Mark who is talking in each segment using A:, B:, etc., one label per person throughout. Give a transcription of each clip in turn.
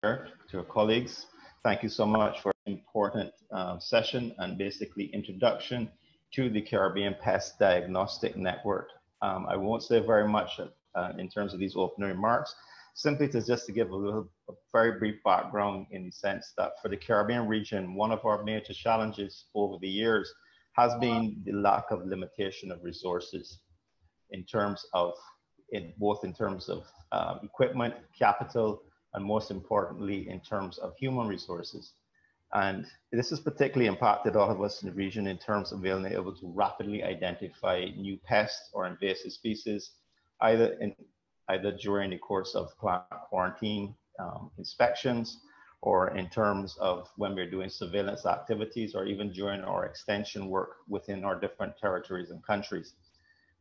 A: to our colleagues. Thank you so much for an important session and basically introduction to the Caribbean Pest Diagnostic Network. I won't say very much in terms of these opening remarks, simply just to give a very brief background in the sense that for the Caribbean region, one of our major challenges over the years has been the lack of limitation of resources in terms of, both in terms of equipment, capital, and most importantly, in terms of human resources. And this has particularly impacted all of us in the region in terms of being able to rapidly identify new pests or invasive species, either during the course of plant quarantine inspections, or in terms of when we're doing surveillance activities, or even during our extension work within our different territories and countries.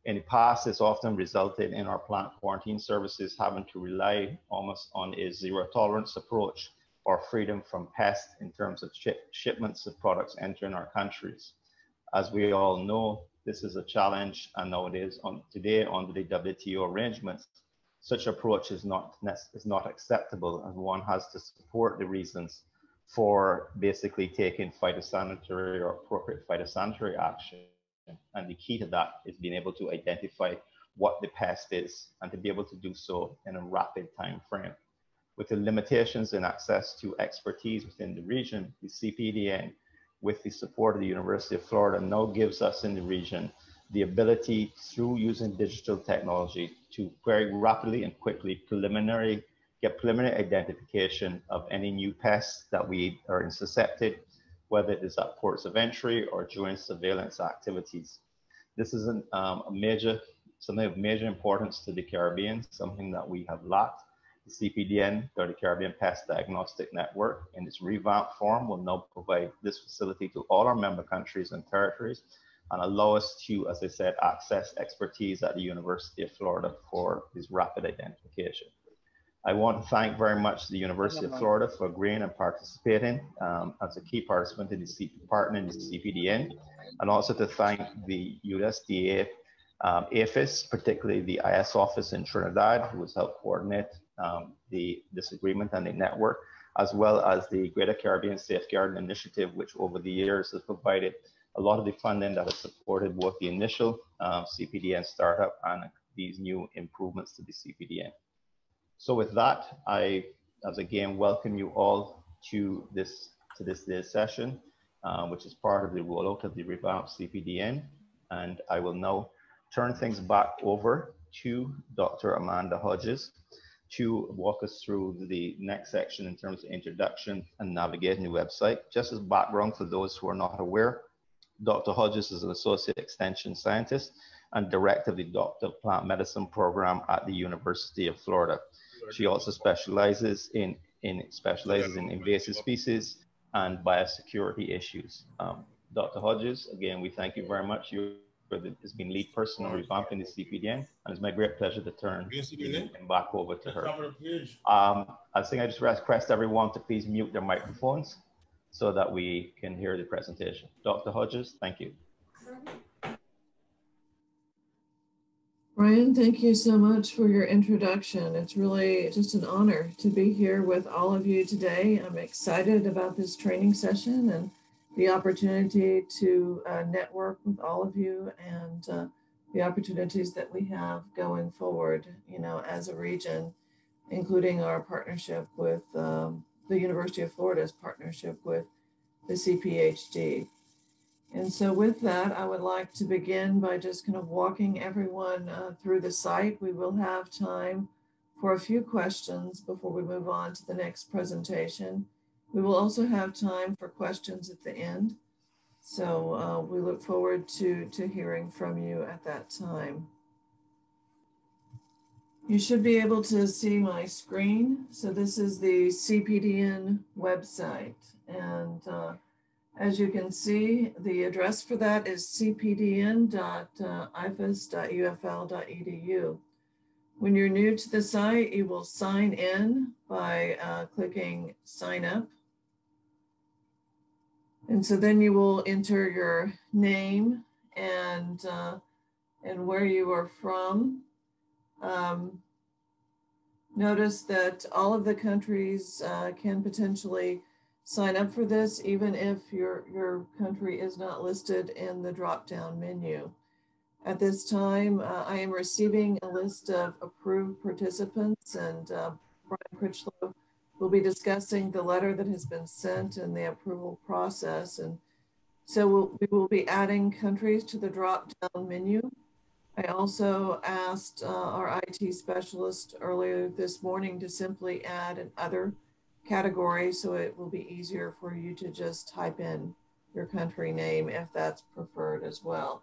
A: In the past, it's often resulted in our plant quarantine services having to rely almost on a zero tolerance approach or freedom from pests in terms of shipments of products entering our countries. As we all know, this is a challenge, and nowadays, today under the WTO arrangements, such approach is not acceptable, and one has to support the reasons for basically taking phytosanitary or appropriate phytosanitary action. And the key to that is being able to identify what the pest is and to be able to do so in a rapid time frame. With the limitations in access to expertise within the region, the CPDN, with the support of the University of Florida, now gives us in the region the ability, through using digital technology, to very rapidly and quickly get preliminary identification of any new pests that we are intercepted, whether it is at ports of entry or during surveillance activities. This is something of major importance to the Caribbean, something that we have lacked. The CPDN, or the Caribbean Pest Diagnostic Network, in its revamped form, will now provide this facility to all our member countries and territories and allow us to, as I said, access expertise at the University of Florida for this rapid identification. I want to thank very much the University of Florida for agreeing and participating as a key participant in the partner in the CPDN, and also to thank the USDA APHIS, particularly the IS office in Trinidad, who has helped coordinate this agreement and the network, as well as the Greater Caribbean Safeguarding Initiative, which over the years has provided a lot of the funding that has supported both the initial CPDN startup and these new improvements to the CPDN. So with that, I, as again, welcome you all to this day's session, which is part of the rollout of the Revamped CPDN. And I will now turn things back over to Dr. Amanda Hodges to walk us through the next section in terms of introduction and navigating the website. Just as background for those who are not aware, Dr. Hodges is an associate extension scientist and director of the Doctor of Plant Medicine program at the University of Florida. She also specializes in invasive species and biosecurity issues. Dr. Hodges, again, we thank you very much. You has been lead person on revamping the CPDN, and it's my great pleasure to turn back over to her. I think I just request everyone to please mute their microphones so that we can hear the presentation. Dr. Hodges, thank you.
B: Brian, thank you so much for your introduction. It's really just an honor to be here with all of you today. I'm excited about this training session and the opportunity to network with all of you and the opportunities that we have going forward, you know, as a region, including our partnership with the University of Florida's partnership with the CPHD. And so with that, I would like to begin by just kind of walking everyone through the site. We will have time for a few questions before we move on to the next presentation. We will also have time for questions at the end. So we look forward to hearing from you at that time. You should be able to see my screen. So this is the CPDN website. And as you can see, the address for that is cpdn.ifas.ufl.edu. When you're new to the site, you will sign in by clicking sign up. And so then you will enter your name and where you are from. Notice that all of the countries can potentially sign up for this, even if your country is not listed in the drop-down menu. At this time, I am receiving a list of approved participants, and Brian Critchlow will be discussing the letter that has been sent and the approval process. And so we will be adding countries to the drop-down menu. I also asked our IT specialist earlier this morning to simply add an other category, so it will be easier for you to just type in your country name if that's preferred as well.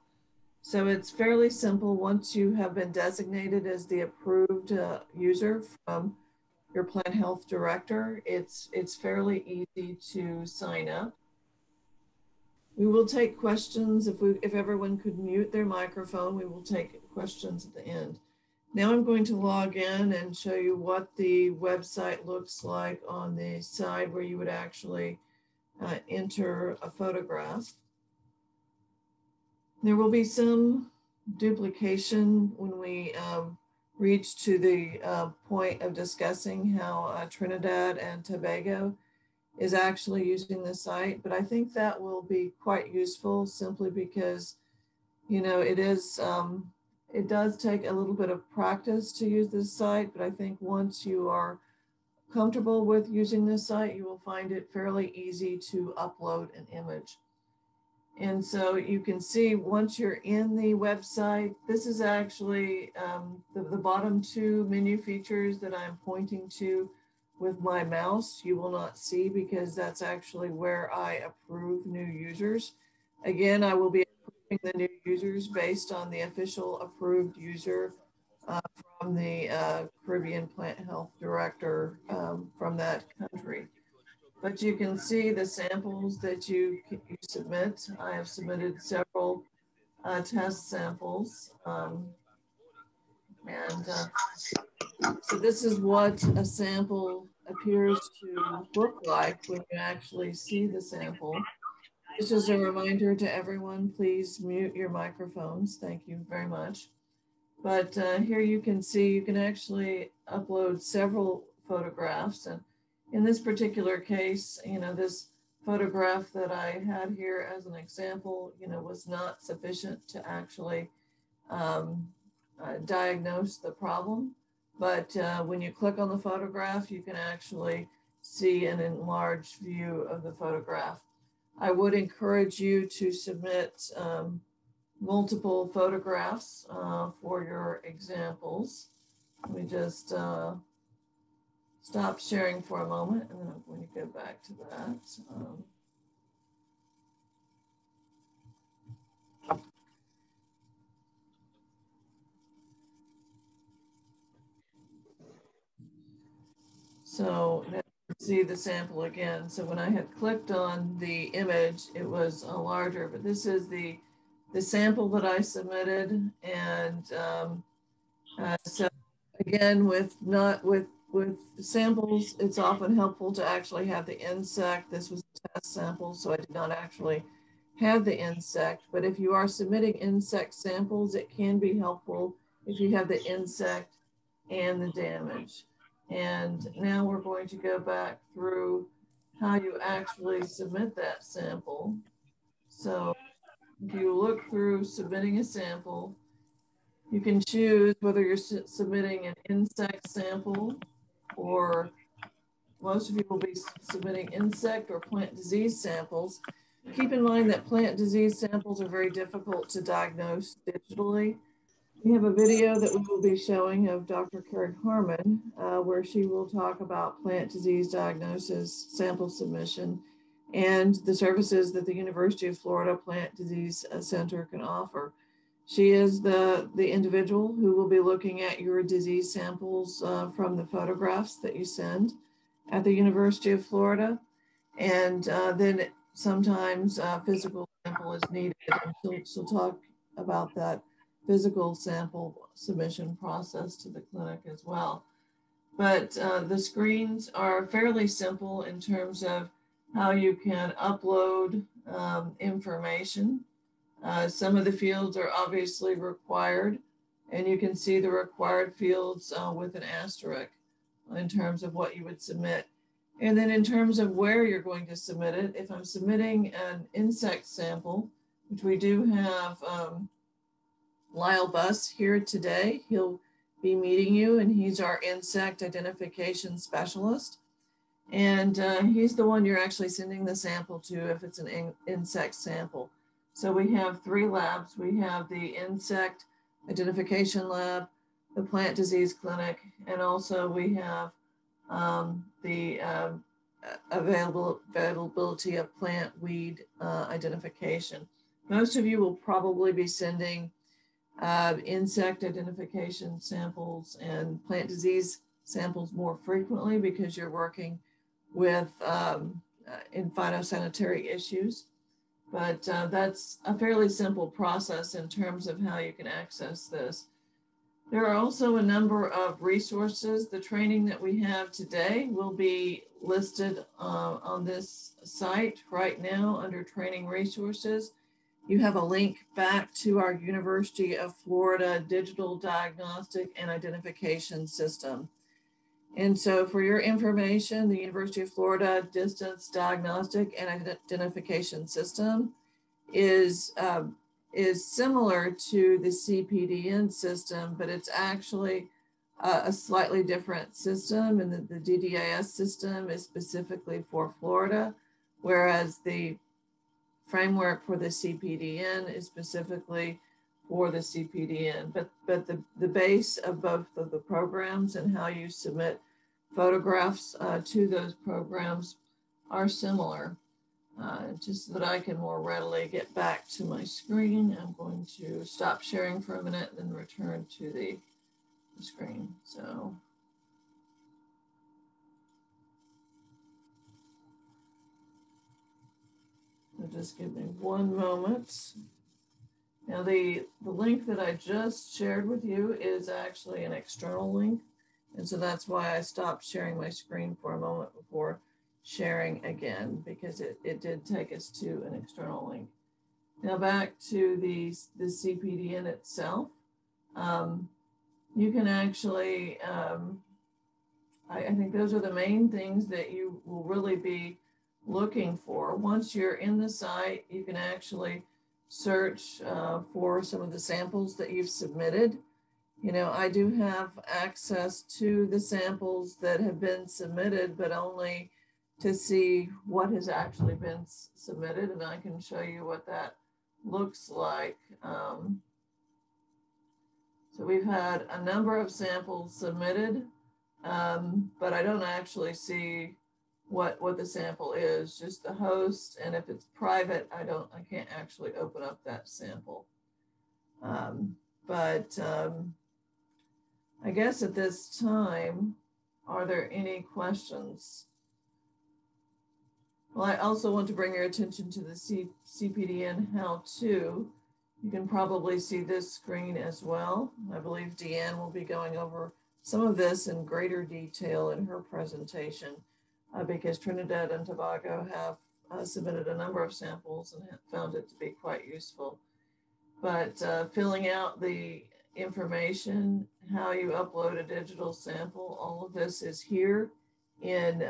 B: So it's fairly simple. Once you have been designated as the approved user from your plant health director, it's fairly easy to sign up. We will take questions. If everyone could mute their microphone, we will take questions at the end. Now I'm going to log in and show you what the website looks like on the side where you would actually enter a photograph. There will be some duplication when we reach to the point of discussing how Trinidad and Tobago is actually using the site, but I think that will be quite useful simply because, you know, it does take a little bit of practice to use this site, but I think once you are comfortable with using this site, you will find it fairly easy to upload an image. And so you can see once you're in the website, this is actually the bottom two menu features that I'm pointing to with my mouse. You will not see because that's actually where I approve new users. Again, I will be approving the new users based on the official approved user from the Caribbean Plant Health Director from that country. But you can see the samples that you submit. I have submitted several test samples. So this is what a sample appears to look like when you actually see the sample. This is a reminder to everyone, please mute your microphones. Thank you very much. But here you can see, you can actually upload several photographs. And in this particular case, you know, this photograph that I had here as an example, you know, was not sufficient to actually diagnose the problem. But when you click on the photograph, you can actually see an enlarged view of the photograph. I would encourage you to submit multiple photographs for your examples. Let me just stop sharing for a moment, and then I'm going to go back to that. So now you can see the sample again. So when I had clicked on the image, it was larger, but this is the sample that I submitted. And so again, with samples, it's often helpful to actually have the insect. This was a test sample, so I did not actually have the insect. But if you are submitting insect samples, it can be helpful if you have the insect and the damage. And now we're going to go back through how you actually submit that sample. So if you look through submitting a sample, you can choose whether you're submitting an insect sample, or most of you will be submitting insect or plant disease samples. Keep in mind that plant disease samples are very difficult to diagnose digitally. We have a video that we will be showing of Dr. Karen Harmon, where she will talk about plant disease diagnosis, sample submission, and the services that the University of Florida Plant Disease Center can offer. She is the individual who will be looking at your disease samples from the photographs that you send at the University of Florida. And then sometimes physical sample is needed. And she'll talk about that physical sample submission process to the clinic as well. But the screens are fairly simple in terms of how you can upload information. Some of the fields are obviously required, and you can see the required fields with an asterisk. in terms of what you would submit. And then in terms of where you're going to submit it, if I'm submitting an insect sample, which we do have Lyle Buss here today, he'll be meeting you, and he's our insect identification specialist. And he's the one you're actually sending the sample to if it's an insect sample. So we have 3 labs. We have the insect identification lab, the plant disease clinic, and also we have the availability of plant weed identification. Most of you will probably be sending insect identification samples and plant disease samples more frequently because you're working with in phytosanitary issues. But that's a fairly simple process in terms of how you can access this. There are also a number of resources. The training that we have today will be listed on this site right now under training resources. You have a link back to our University of Florida Digital Diagnostic and Identification System. And so for your information, the University of Florida Distance Diagnostic and Identification System is similar to the CPDN system, but it's actually a slightly different system. And the DDIS system is specifically for Florida, whereas the framework for the CPDN is specifically for the CPDN. But the base of both of the programs and how you submit photographs to those programs are similar. Just so that I can more readily get back to my screen, I'm going to stop sharing for a minute and then return to the screen. So just give me one moment. Now the link that I just shared with you is actually an external link. And so that's why I stopped sharing my screen for a moment before sharing again, because it did take us to an external link. Now back to the CPDN itself. You can actually, I think those are the main things that you will really be looking for. Once you're in the site, you can actually search for some of the samples that you've submitted. You know, I do have access to the samples that have been submitted, but only to see what has actually been submitted, and I can show you what that looks like. So we've had a number of samples submitted, but I don't actually see what the sample is, just the host, and if it's private, I can't actually open up that sample. I guess at this time, are there any questions? Well, I also want to bring your attention to the CPDN how-to. You can probably see this screen as well. I believe Deanne will be going over some of this in greater detail in her presentation because Trinidad and Tobago have submitted a number of samples and have found it to be quite useful. But filling out the information, how you upload a digital sample, all of this is here in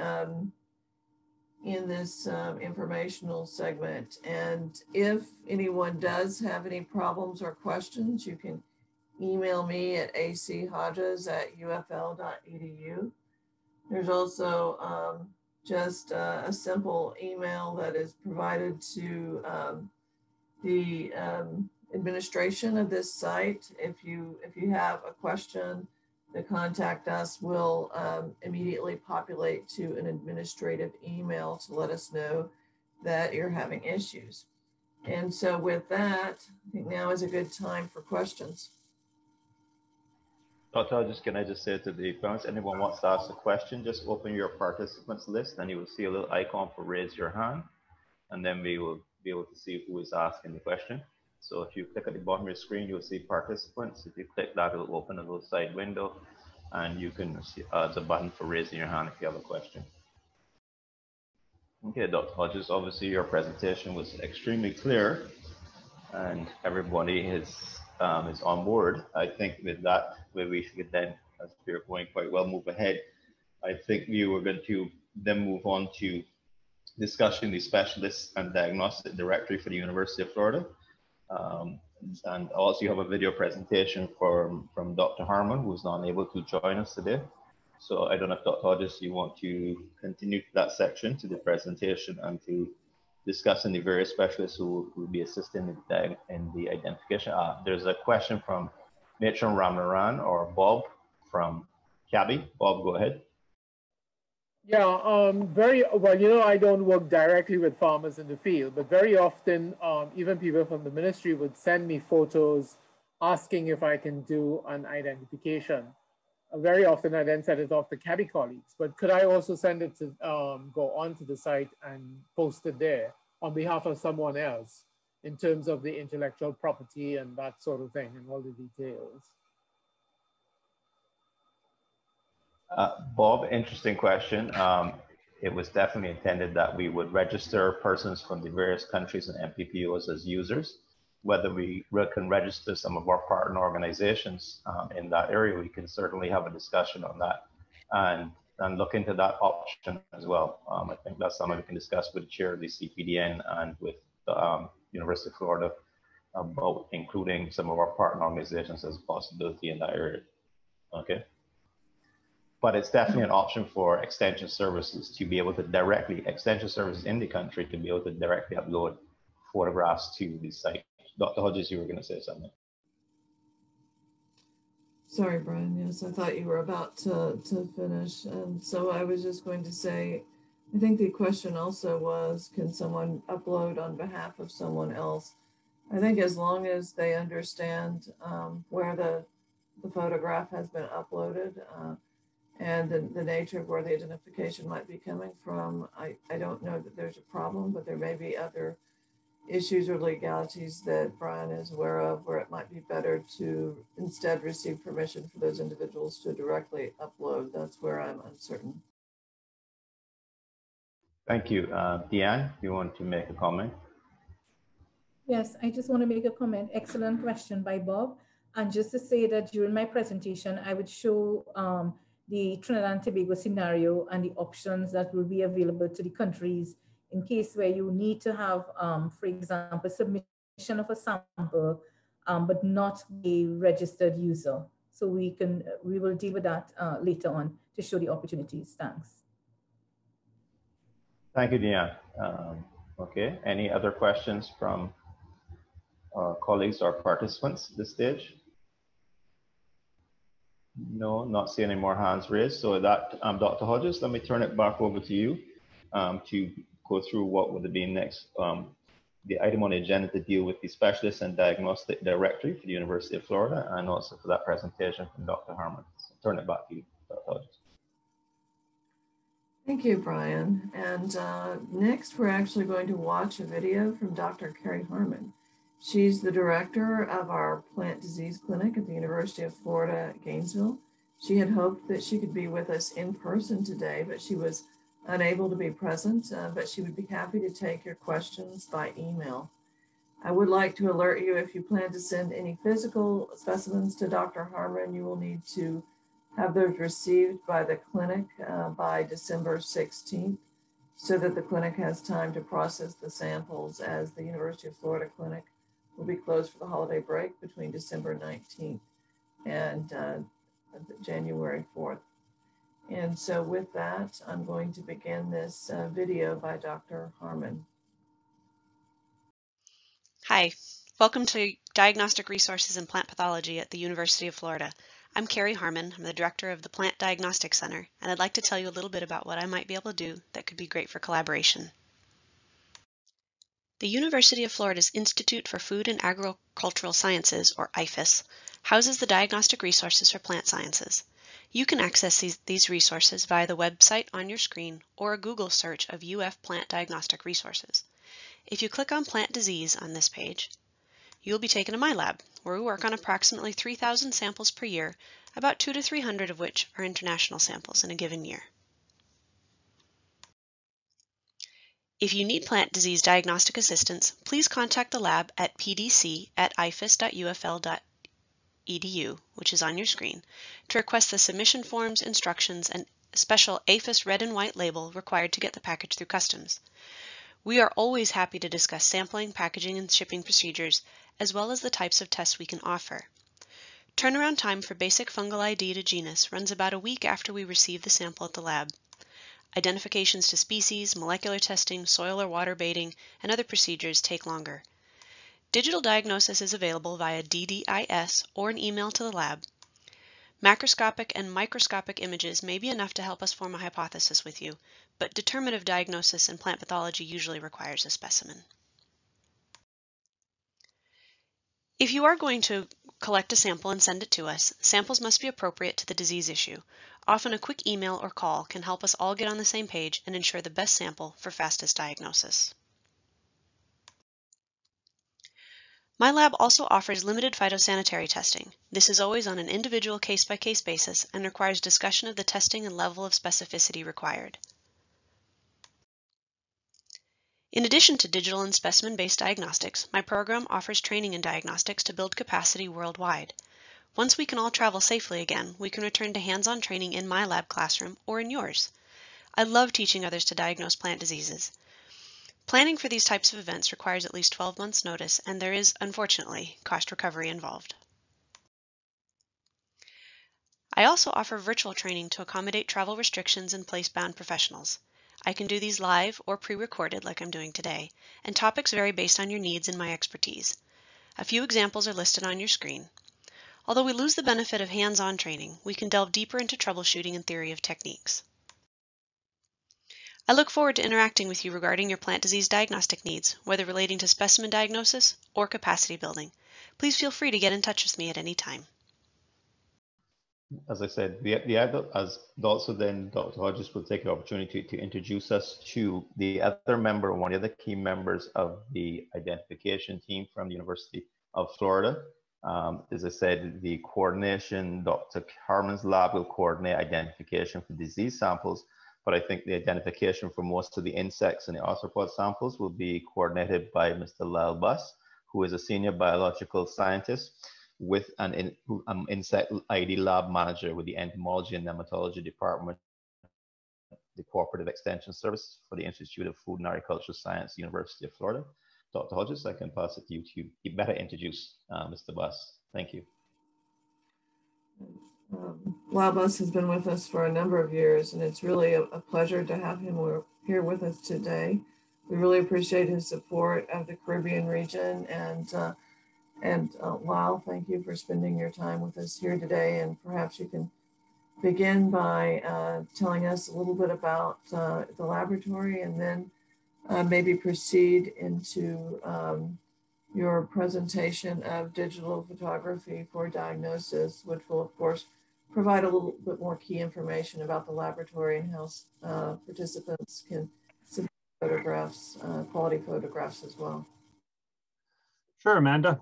B: this informational segment. And if anyone does have any problems or questions, you can email me at achhodges@ufl.edu. There's also just a simple email that is provided to the administration of this site. If you have a question, the contact us will immediately populate to an administrative email to let us know that you're having issues. And so with that, I think now is a good time for questions.
A: Dr. Can I just say to the parents, anyone wants to ask a question, just open your participants list and you will see a little icon for raise your hand, and then we will be able to see who is asking the question. So if you click at the bottom of your screen, you'll see participants. If you click that, it'll open a little side window, and you can see the button for raising your hand if you have a question. Okay, Dr. Hodges, obviously your presentation was extremely clear, and everybody is on board. I think with that, where we should then, as we're going quite well, move ahead I think we were going to then move on to discussing the specialist and diagnostic directory for the University of Florida. And also you have a video presentation from Dr. Harmon, who's not able to join us today. So I don't know if Dr. Hodges, you want to continue that section to the presentation and to discussing the various specialists who will be assisting in the identification. There's a question from Matron Ramnaran or Bob from CABI. Bob, go ahead.
C: Yeah, very well, you know, I don't work directly with farmers in the field, but very often, even people from the ministry would send me photos asking if I can do an identification. Very often I then send it off to CABI colleagues, but could I also send it to go onto the site and post it there on behalf of someone else in terms of the intellectual property and that sort of thing and all the details?
A: Bob, interesting question. It was definitely intended that we would register persons from the various countries and MPPOs as users. Whether we can register some of our partner organizations in that area, we can certainly have a discussion on that and look into that option as well. I think that's something we can discuss with the chair of the CPDN and with the University of Florida about including some of our partner organizations as a possibility in that area. Okay. But it's definitely an option for extension services to be able to directly, extension services in the country to be able to directly upload photographs to the site. Dr. Hodges, you were going to say something.
B: Sorry, Brian. Yes, I thought you were about to finish. And so I was just going to say, I think the question also was, can someone upload on behalf of someone else? I think as long as they understand where the photograph has been uploaded, and the nature of where the identification might be coming from, I don't know that there's a problem, but there may be other issues or legalities that Brian is aware of where it might be better to instead receive permission for those individuals to directly upload. That's where I'm uncertain.
A: Thank you. Deanne, you want to make a comment?
D: Yes, I just want to make a comment. Excellent question by Bob. And just to say that during my presentation, I would show the Trinidad and Tobago scenario and the options that will be available to the countries in case where you need to have, for example, submission of a sample, but not a registered user. So we will deal with that later on to show the opportunities. Thanks.
A: Thank you, Deanne. Okay, any other questions from our colleagues or participants at this stage? No, not seeing any more hands raised. So that, Dr. Hodges, let me turn it back over to you to go through what would be next. The item on the agenda to deal with the specialist and diagnostic directory for the University of Florida, and also for that presentation from Dr. Harmon. So turn it back to you, Dr. Hodges.
B: Thank you, Brian. And next, we're actually going to watch a video from Dr. Carrie Harmon. She's the director of our plant disease clinic at the University of Florida, Gainesville. She had hoped that she could be with us in person today, but she was unable to be present, but she would be happy to take your questions by email. I would like to alert you, if you plan to send any physical specimens to Dr. Harmon, you will need to have those received by the clinic by December 16th, so that the clinic has time to process the samples, as the University of Florida clinic will be closed for the holiday break between December 19th and January 4th. And so with that, I'm going to begin this video by Dr. Harmon.
E: Hi, welcome to Diagnostic Resources in Plant Pathology at the University of Florida. I'm Carrie Harmon. I'm the director of the Plant Diagnostic Center, and I'd like to tell you a little bit about what I might be able to do that could be great for collaboration. The University of Florida's Institute for Food and Agricultural Sciences, or IFAS, houses the diagnostic resources for plant sciences. You can access these resources via the website on your screen or a Google search of UF Plant Diagnostic Resources. If you click on Plant Disease on this page, you'll be taken to my lab, where we work on approximately 3,000 samples per year, about 200 to 300 of which are international samples in a given year. If you need plant disease diagnostic assistance, please contact the lab at pdc@ifas.ufl.edu, which is on your screen, to request the submission forms, instructions, and special APHIS red and white label required to get the package through customs. We are always happy to discuss sampling, packaging, and shipping procedures, as well as the types of tests we can offer. Turnaround time for basic fungal ID to genus runs about a week after we receive the sample at the lab. Identifications to species, molecular testing, soil or water baiting, and other procedures take longer. Digital diagnosis is available via DDIS or an email to the lab. Macroscopic and microscopic images may be enough to help us form a hypothesis with you, but determinative diagnosis in plant pathology usually requires a specimen. If you are going to collect a sample and send it to us, samples must be appropriate to the disease issue. Often a quick email or call can help us all get on the same page and ensure the best sample for fastest diagnosis. My lab also offers limited phytosanitary testing. This is always on an individual case-by-case basis and requires discussion of the testing and level of specificity required. In addition to digital and specimen-based diagnostics, my program offers training in diagnostics to build capacity worldwide. Once we can all travel safely again, we can return to hands-on training in my lab classroom or in yours. I love teaching others to diagnose plant diseases. Planning for these types of events requires at least 12 months' notice, and there is, unfortunately, cost recovery involved. I also offer virtual training to accommodate travel restrictions and place-bound professionals. I can do these live or pre-recorded like I'm doing today, and topics vary based on your needs and my expertise. A few examples are listed on your screen. Although we lose the benefit of hands-on training, we can delve deeper into troubleshooting and theory of techniques. I look forward to interacting with you regarding your plant disease diagnostic needs, whether relating to specimen diagnosis or capacity building. Please feel free to get in touch with me at any time.
A: As I said, also then Dr. Hodges will take the opportunity to introduce us to the other member, one of the key members of the identification team from the University of Florida. As I said, the coordination, Dr. Harmon's lab will coordinate identification for disease samples, but I think the identification for most of the insects and the arthropod samples will be coordinated by Mr. Lyle Buss, who is a senior biological scientist with an insect ID lab manager with the entomology and nematology department, the cooperative extension service for the Institute of Food and Agricultural Science, University of Florida. Dr. Hodges, I can pass it to you to better introduce Mr. Buss. Thank you.
B: Lyle Buss has been with us for a number of years, and it's really a pleasure to have him here with us today. We really appreciate his support of the Caribbean region, and Lyle, thank you for spending your time with us here today. And perhaps you can begin by telling us a little bit about the laboratory, and then maybe proceed into your presentation of digital photography for diagnosis, which will, of course, provide a little bit more key information about the laboratory and how participants can submit photographs, quality photographs as well.
F: Sure, Amanda.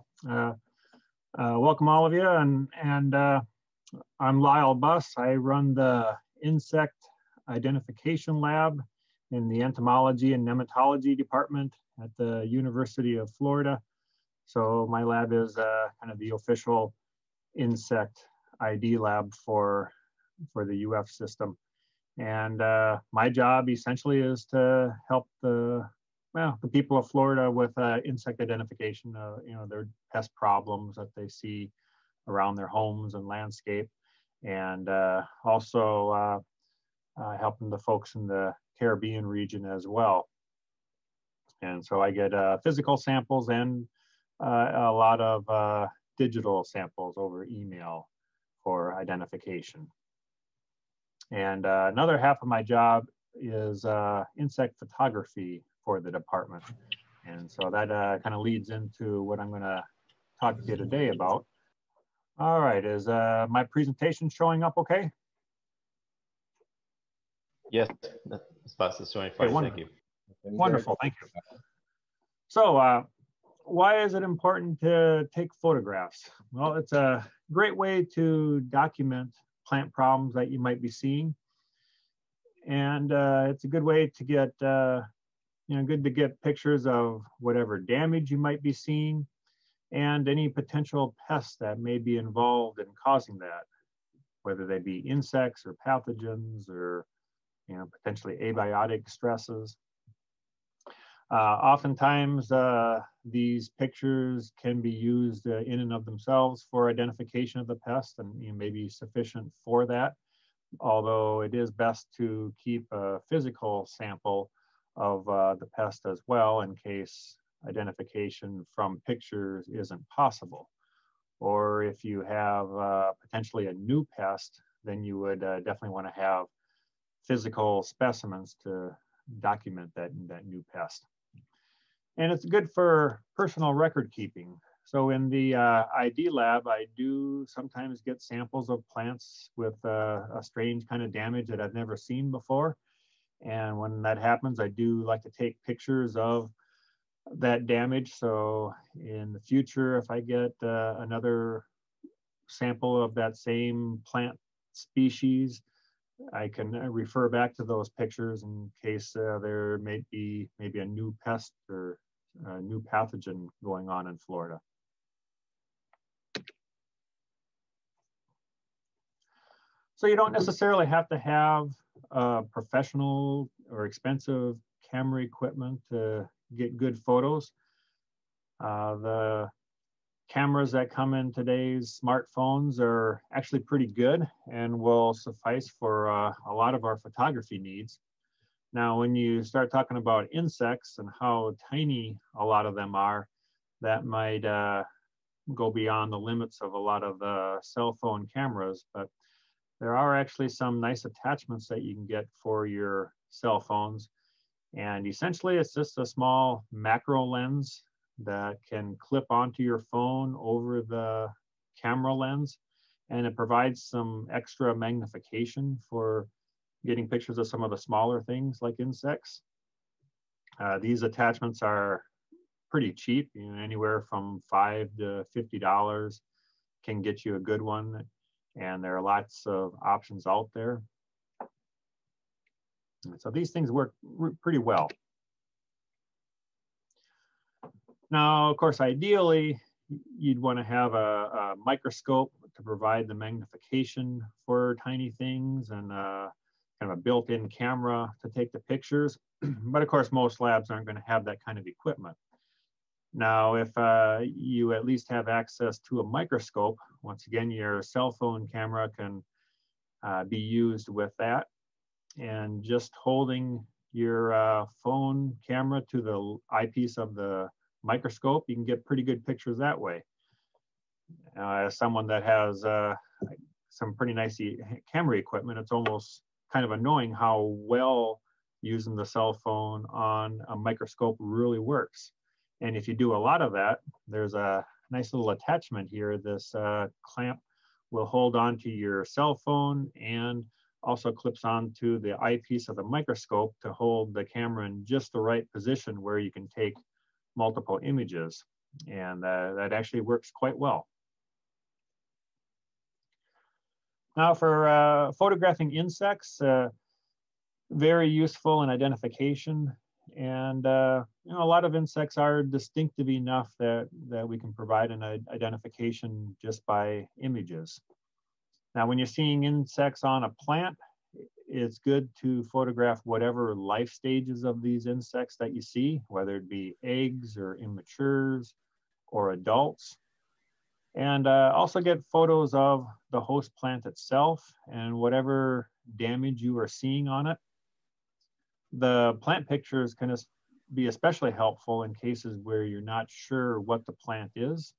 F: Welcome all of you, and I'm Lyle Buss. I run the insect identification lab in the entomology and nematology department at the University of Florida. So my lab is kind of the official insect ID lab for the UF system. And my job essentially is to help the people of Florida with insect identification, their pest problems that they see around their homes and landscape, and also helping the folks in the Caribbean region as well. And so I get physical samples and a lot of digital samples over email for identification. And another half of my job is insect photography for the department. And so that kind of leads into what I'm going to talk to you today about. All right, is my presentation showing up okay?
A: Yes, that's fast as showing fine. Thank you.
F: Wonderful, thank you. So why is it important to take photographs? Well, it's a great way to document plant problems that you might be seeing. And it's a good way to get, good to get pictures of whatever damage you might be seeing and any potential pests that may be involved in causing that. whether they be insects or pathogens or potentially abiotic stresses. Oftentimes, these pictures can be used in and of themselves for identification of the pest and may be sufficient for that, although it is best to keep a physical sample of the pest as well in case identification from pictures isn't possible. Or if you have potentially a new pest, then you would definitely want to have physical specimens to document that new pest. And it's good for personal record keeping. So in the ID lab, I do sometimes get samples of plants with a strange kind of damage that I've never seen before. And when that happens, I do like to take pictures of that damage. So in the future, if I get another sample of that same plant species, I can refer back to those pictures in case there may be maybe a new pest or a new pathogen going on in Florida. So you don't necessarily have to have professional or expensive camera equipment to get good photos. The cameras that come in today's smartphones are actually pretty good and will suffice for a lot of our photography needs. Now, when you start talking about insects and how tiny a lot of them are, that might go beyond the limits of a lot of the cell phone cameras, but there are actually some nice attachments that you can get for your cell phones. And essentially, it's just a small macro lens that can clip onto your phone over the camera lens, and it provides some extra magnification for getting pictures of some of the smaller things like insects. These attachments are pretty cheap, anywhere from $5 to $50 can get you a good one, and there are lots of options out there. So these things work pretty well. Now, of course, ideally, you'd want to have a microscope to provide the magnification for tiny things and kind of a built-in camera to take the pictures. But of course, most labs aren't going to have that kind of equipment. Now, if you at least have access to a microscope, once again, your cell phone camera can be used with that. And just holding your phone camera to the eyepiece of the microscope, you can get pretty good pictures that way. As someone that has some pretty nice camera equipment, it's almost kind of annoying how well using the cell phone on a microscope really works. And if you do a lot of that, there's a nice little attachment here. This clamp will hold onto your cell phone and also clips onto the eyepiece of the microscope to hold the camera in just the right position where you can take multiple images. And that actually works quite well. Now for photographing insects, very useful in identification. And a lot of insects are distinctive enough that we can provide an identification just by images. Now, when you're seeing insects on a plant, it's good to photograph whatever life stages of these insects that you see, whether it be eggs or immatures or adults. And also get photos of the host plant itself and whatever damage you are seeing on it. The plant pictures can be especially helpful in cases where you're not sure what the plant is.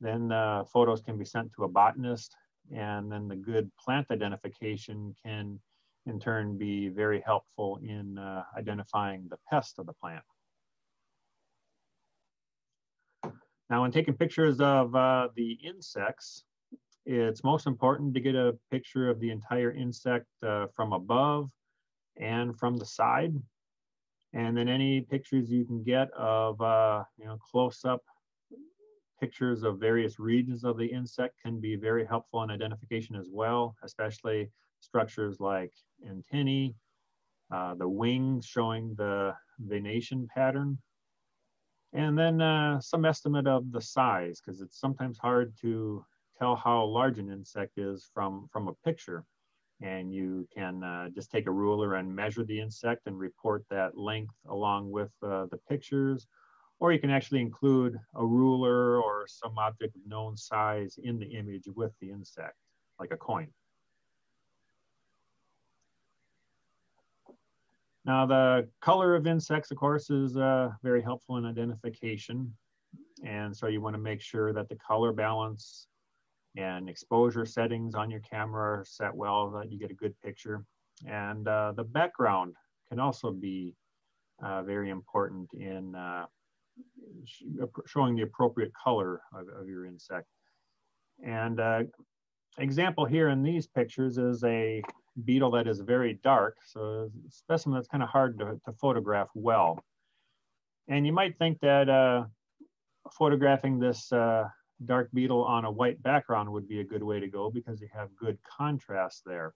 F: Then photos can be sent to a botanist, and then the good plant identification can in turn be very helpful in identifying the pest of the plant. Now, when taking pictures of the insects, it's most important to get a picture of the entire insect from above and from the side. And then any pictures you can get of close-up pictures of various regions of the insect can be very helpful in identification as well, especially structures like antennae, the wings showing the venation pattern, and then some estimate of the size, because it's sometimes hard to tell how large an insect is from a picture. And you can just take a ruler and measure the insect and report that length along with the pictures. Or you can actually include a ruler or some object of known size in the image with the insect, like a coin. Now, the color of insects, of course, is very helpful in identification. And so you want to make sure that the color balance and exposure settings on your camera are set well, that you get a good picture. And the background can also be very important in showing the appropriate color of your insect. And example here in these pictures is a beetle that is very dark, so a specimen that's kind of hard to photograph well. And you might think that photographing this dark beetle on a white background would be a good way to go because you have good contrast there.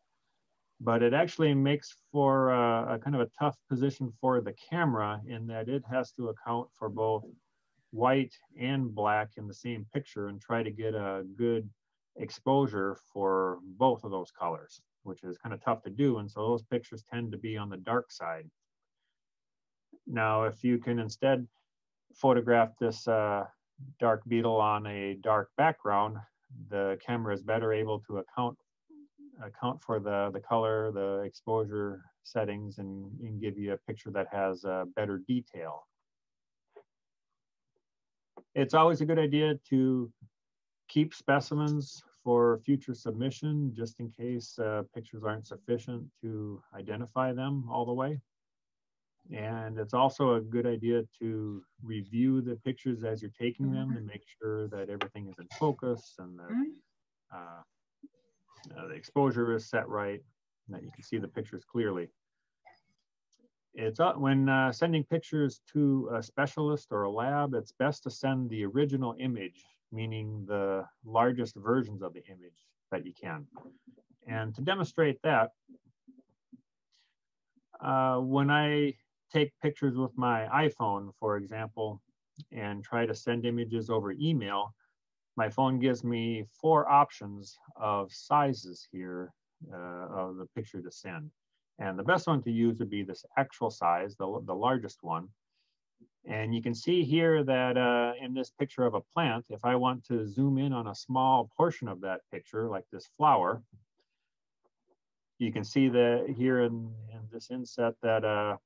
F: But it actually makes for a kind of a tough position for the camera in that it has to account for both white and black in the same picture and try to get a good exposure for both of those colors, which is kind of tough to do. And so those pictures tend to be on the dark side. Now, if you can instead photograph this dark beetle on a dark background, the camera is better able to account for the color, the exposure settings, and give you a picture that has better detail. It's always a good idea to keep specimens for future submission, just in case pictures aren't sufficient to identify them all the way. And it's also a good idea to review the pictures as you're taking them to make sure that everything is in focus and that the exposure is set right, and that you can see the pictures clearly. It's when sending pictures to a specialist or a lab, it's best to send the original image, meaning the largest versions of the image that you can. And to demonstrate that, when I take pictures with my iPhone, for example, and try to send images over email, my phone gives me 4 options of sizes here of the picture to send. And the best one to use would be this actual size, the largest one. And you can see here that in this picture of a plant, if I want to zoom in on a small portion of that picture, like this flower, you can see that here in this inset that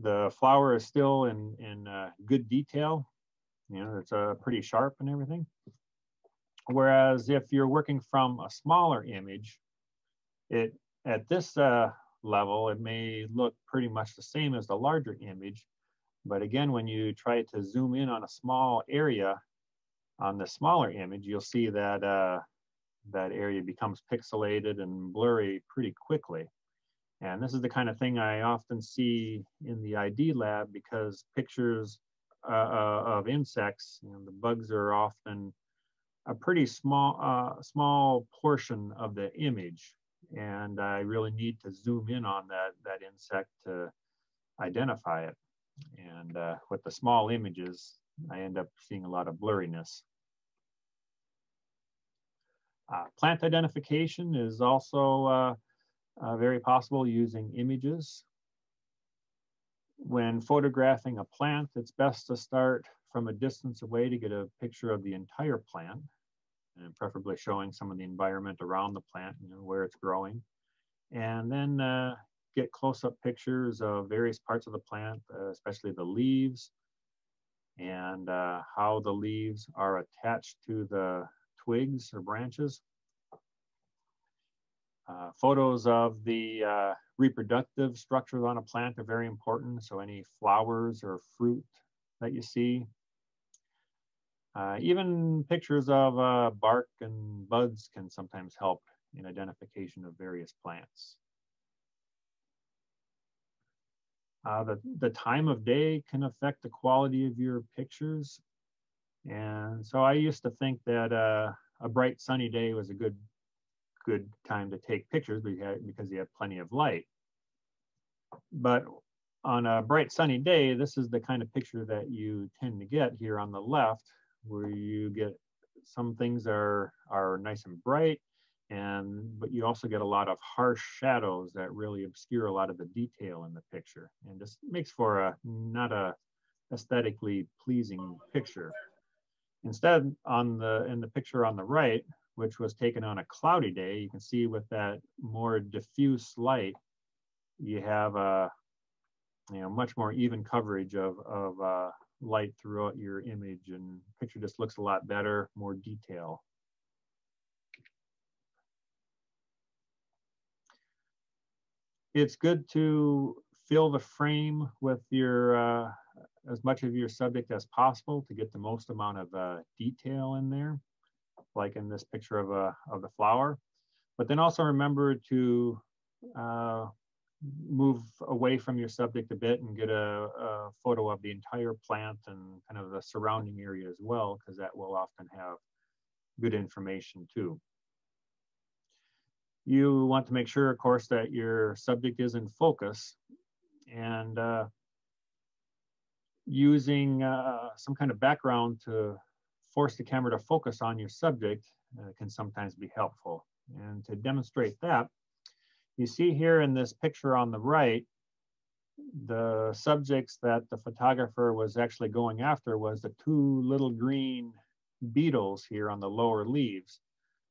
F: the flower is still in good detail. You know, it's pretty sharp and everything. Whereas if you're working from a smaller image, at this level, it may look pretty much the same as the larger image. But again, when you try to zoom in on a small area on the smaller image, you'll see that that area becomes pixelated and blurry pretty quickly. And this is the kind of thing I often see in the ID lab, because pictures of insects, you know, the bugs are often a pretty small portion of the image. And I really need to zoom in on that insect to identify it. And with the small images, I end up seeing a lot of blurriness. Plant identification is also very possible using images. When photographing a plant, it's best to start from a distance away to get a picture of the entire plant, and preferably showing some of the environment around the plant, you know, where it's growing. And then get close-up pictures of various parts of the plant, especially the leaves, and how the leaves are attached to the twigs or branches. Photos of the reproductive structures on a plant are very important, so any flowers or fruit that you see. Even pictures of bark and buds can sometimes help in identification of various plants. The time of day can affect the quality of your pictures. And so I used to think that a bright sunny day was a good time to take pictures because you have plenty of light. But on a bright sunny day, this is the kind of picture that you tend to get here on the left, where you get some things are nice and bright, but you also get a lot of harsh shadows that really obscure a lot of the detail in the picture, and just makes for not a aesthetically pleasing picture. Instead, in the picture on the right, which was taken on a cloudy day, you can see with that more diffuse light, you have a much more even coverage of light throughout your image, and the picture just looks a lot better, more detail. It's good to fill the frame with your as much of your subject as possible to get the most amount of detail in there, like in this picture of the flower. But then also remember to move away from your subject a bit and get a photo of the entire plant and kind of the surrounding area as well, because that will often have good information too. You want to make sure, of course, that your subject is in focus, and using some kind of background to force the camera to focus on your subject can sometimes be helpful. And to demonstrate that, you see here in this picture on the right, the subjects that the photographer was actually going after was the two little green beetles here on the lower leaves.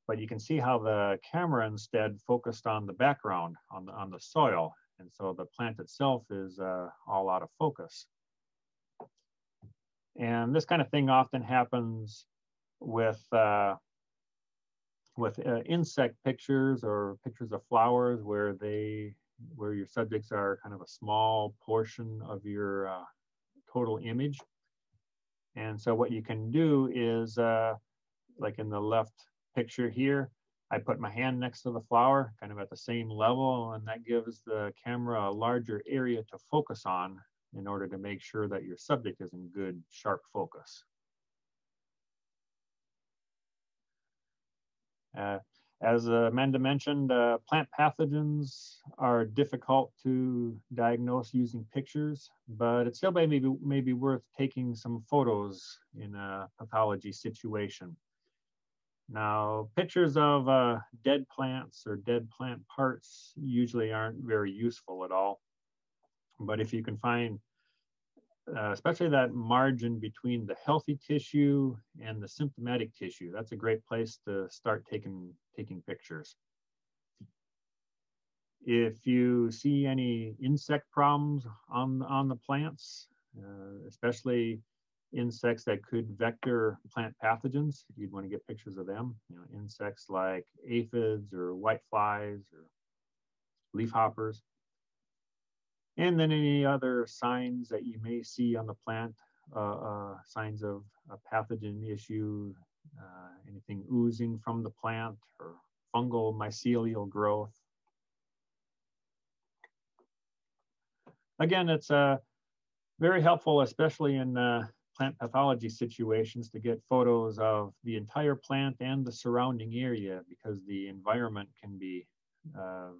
F: But you can see how the camera instead focused on the background, on the soil. And so the plant itself is all out of focus. And this kind of thing often happens with insect pictures or pictures of flowers where your subjects are kind of a small portion of your total image. And so what you can do is, like in the left picture here, I put my hand next to the flower, kind of at the same level, and that gives the camera a larger area to focus on in order to make sure that your subject is in good, sharp focus. As Amanda mentioned, plant pathogens are difficult to diagnose using pictures, but it still may be worth taking some photos in a pathology situation. Now, pictures of dead plants or dead plant parts usually aren't very useful at all. But if you can find, especially that margin between the healthy tissue and the symptomatic tissue, that's a great place to start taking pictures. If you see any insect problems on the plants, especially insects that could vector plant pathogens, you'd want to get pictures of them. Insects like aphids or whiteflies or leafhoppers. And then any other signs that you may see on the plant, signs of a pathogen issue, anything oozing from the plant or fungal mycelial growth. Again, it's very helpful, especially in plant pathology situations, to get photos of the entire plant and the surrounding area, because the environment can be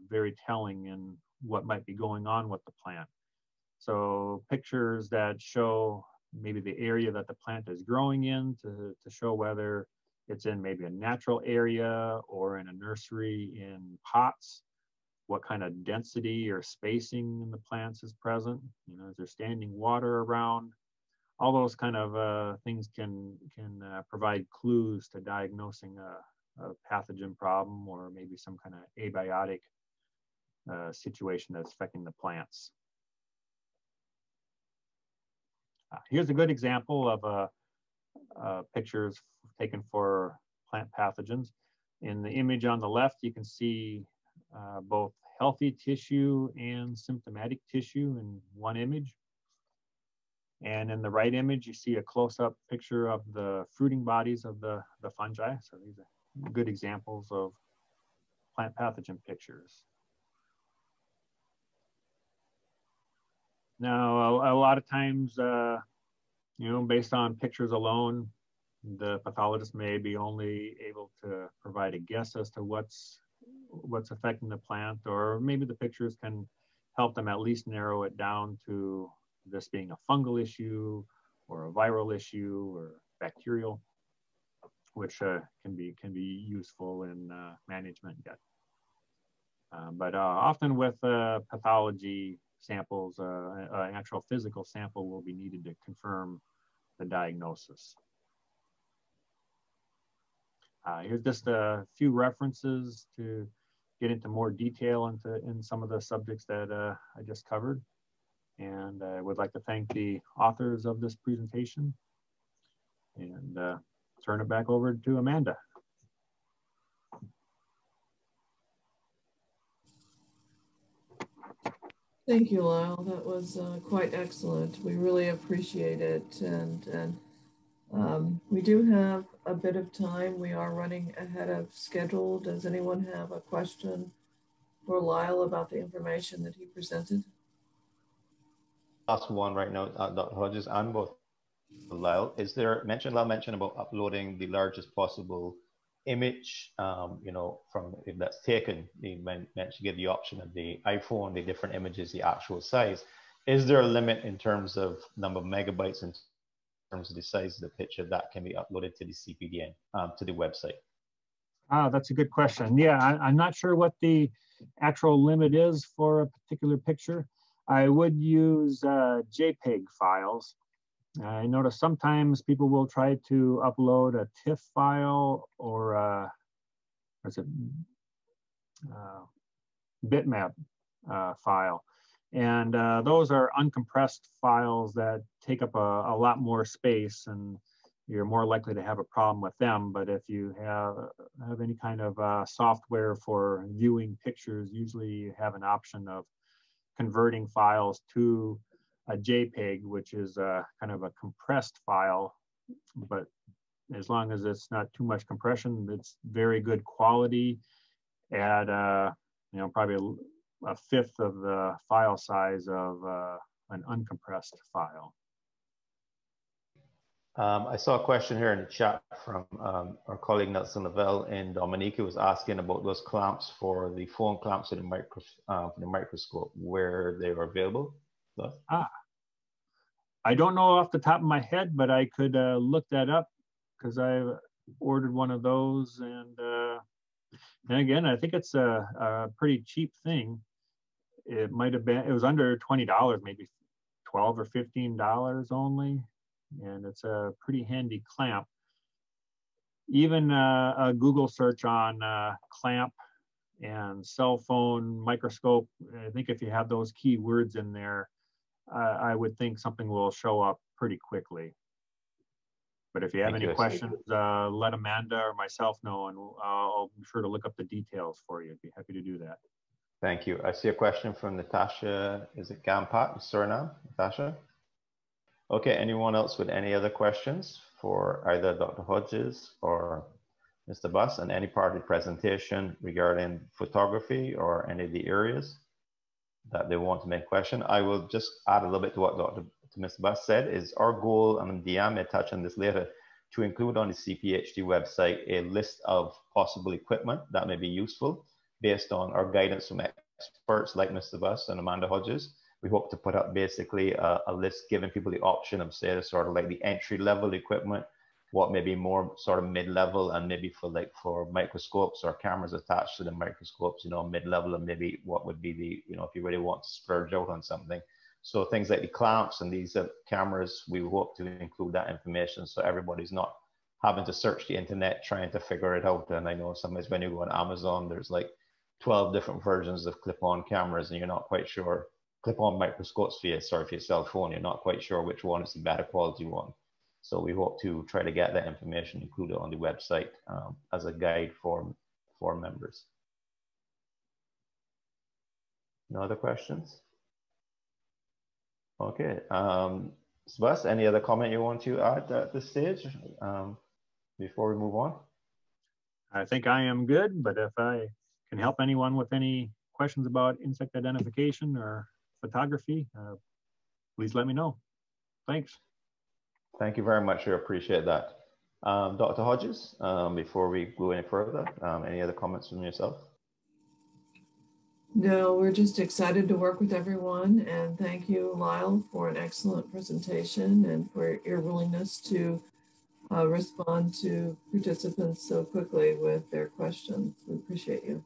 F: very telling in what might be going on with the plant. So pictures that show maybe the area that the plant is growing in to show whether it's in maybe a natural area or in a nursery in pots, what kind of density or spacing in the plants is present, is there standing water around? All those kind of things can provide clues to diagnosing a pathogen problem or maybe some kind of abiotic situation that's affecting the plants. Here's a good example of pictures taken for plant pathogens. In the image on the left, you can see both healthy tissue and symptomatic tissue in one image. And in the right image, you see a close-up picture of the fruiting bodies of the fungi. So these are good examples of plant pathogen pictures. Now, a lot of times, based on pictures alone, the pathologist may be only able to provide a guess as to what's affecting the plant, or maybe the pictures can help them at least narrow it down to this being a fungal issue or a viral issue or bacterial. which can be useful in management yet. But often with pathology samples, an actual physical sample will be needed to confirm the diagnosis. Here's just a few references to get into more detail in some of the subjects that I just covered. And I would like to thank the authors of this presentation and turn it back over to Amanda.
B: Thank you, Lyle. That was quite excellent. We really appreciate it. And we do have a bit of time. We are running ahead of schedule. Does anyone have a question for Lyle about the information that he presented?
A: Last one right now, Dr. Hodges and both Lyle. Is there Lyle mentioned about uploading the largest possible image, you know, from if that's taken, you mentioned give the option of the iPhone, the different images, the actual size. Is there a limit in terms of number of megabytes in terms of the size of the picture that can be uploaded to the CPDN, to the website?
F: That's a good question. Yeah, I'm not sure what the actual limit is for a particular picture. I would use JPEG files. I notice sometimes people will try to upload a TIFF file or bitmap file. And those are uncompressed files that take up a lot more space, and you're more likely to have a problem with them. But if you have any kind of software for viewing pictures, usually you have an option of converting files to a JPEG, which is kind of a compressed file, but as long as it's not too much compression, it's very good quality at you know, probably a fifth of the file size of an uncompressed file.
A: I saw a question here in the chat from our colleague Nelson Lavelle, and Dominique was asking about those clamps for the phone clamps in the microscope, where they are available. So.
F: I don't know off the top of my head, but I could look that up because I ordered one of those, and again, I think it's a pretty cheap thing. It might have been, it was under $20, maybe $12 or $15 only. And it's a pretty handy clamp. Even a Google search on clamp and cell phone microscope, I think if you have those keywords in there, I would think something will show up pretty quickly. But if you have any questions, let Amanda or myself know, and I'll be sure to look up the details for you. I'd be happy to do that.
A: Thank you. I see a question from Natasha. Is it Gampat, Suriname? Natasha? Okay, anyone else with any other questions for either Dr. Hodges or Mr. Buss and any part of the presentation regarding photography or any of the areas that they want to make a question? I will just add a little bit to what Mr. Buss said. Is our goal, and Diane may touch on this later, to include on the CPHD website a list of possible equipment that may be useful based on our guidance from experts like Mr. Buss and Amanda Hodges. We hope to put up basically a list giving people the option of, say, sort of like the entry level equipment, what may be more sort of mid-level, and maybe for microscopes or cameras attached to the microscopes, you know, mid-level, and maybe what would be the, you know, if you really want to splurge out on something. So things like the clamps and these cameras, we hope to include that information so everybody's not having to search the internet trying to figure it out. And I know sometimes when you go on Amazon, there's like 12 different versions of clip-on cameras, and you're not quite sure. Clip-on microscopes for your cell phone, you're not quite sure which one is the better quality one. So we hope to try to get that information included on the website as a guide for members. No other questions? Okay. Sebas, any other comment you want to add at this stage before we move on?
F: I think I am good, but if I can help anyone with any questions about insect identification or photography, please let me know. Thanks.
A: Thank you very much. I appreciate that. Dr. Hodges, before we go any further, any other comments from yourself?
B: No, we're just excited to work with everyone, and thank you, Lyle, for an excellent presentation and for your willingness to respond to participants so quickly with their questions. We appreciate you.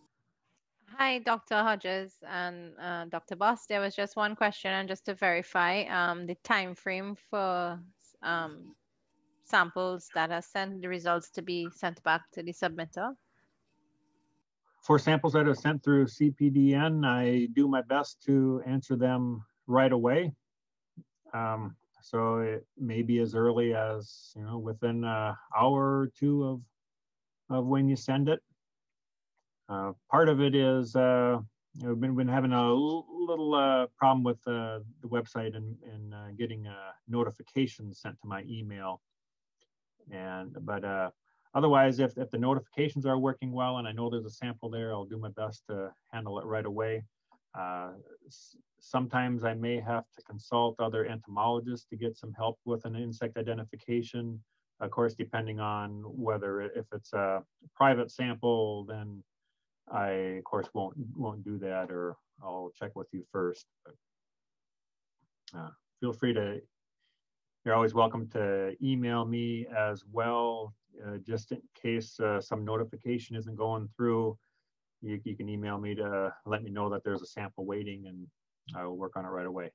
G: Hi, Dr. Hodges and Dr. Boss. There was just one question, and just to verify the time frame for samples that are sent, the results to be sent back to the submitter.
F: For samples that are sent through CPDN, I do my best to answer them right away. So it may be as early as, you know, within an hour or two of when you send it. Part of it is, you know, been having a little problem with the website and getting notifications sent to my email. But otherwise, if the notifications are working well and I know there's a sample there, I'll do my best to handle it right away. Sometimes I may have to consult other entomologists to get some help with an insect identification. Of course, depending on whether if it's a private sample, then I, of course, won't do that, or I'll check with you first. But, feel free to, you're always welcome to email me as well, just in case some notification isn't going through. You can email me to let me know that there's a sample waiting, and I will work on it right away.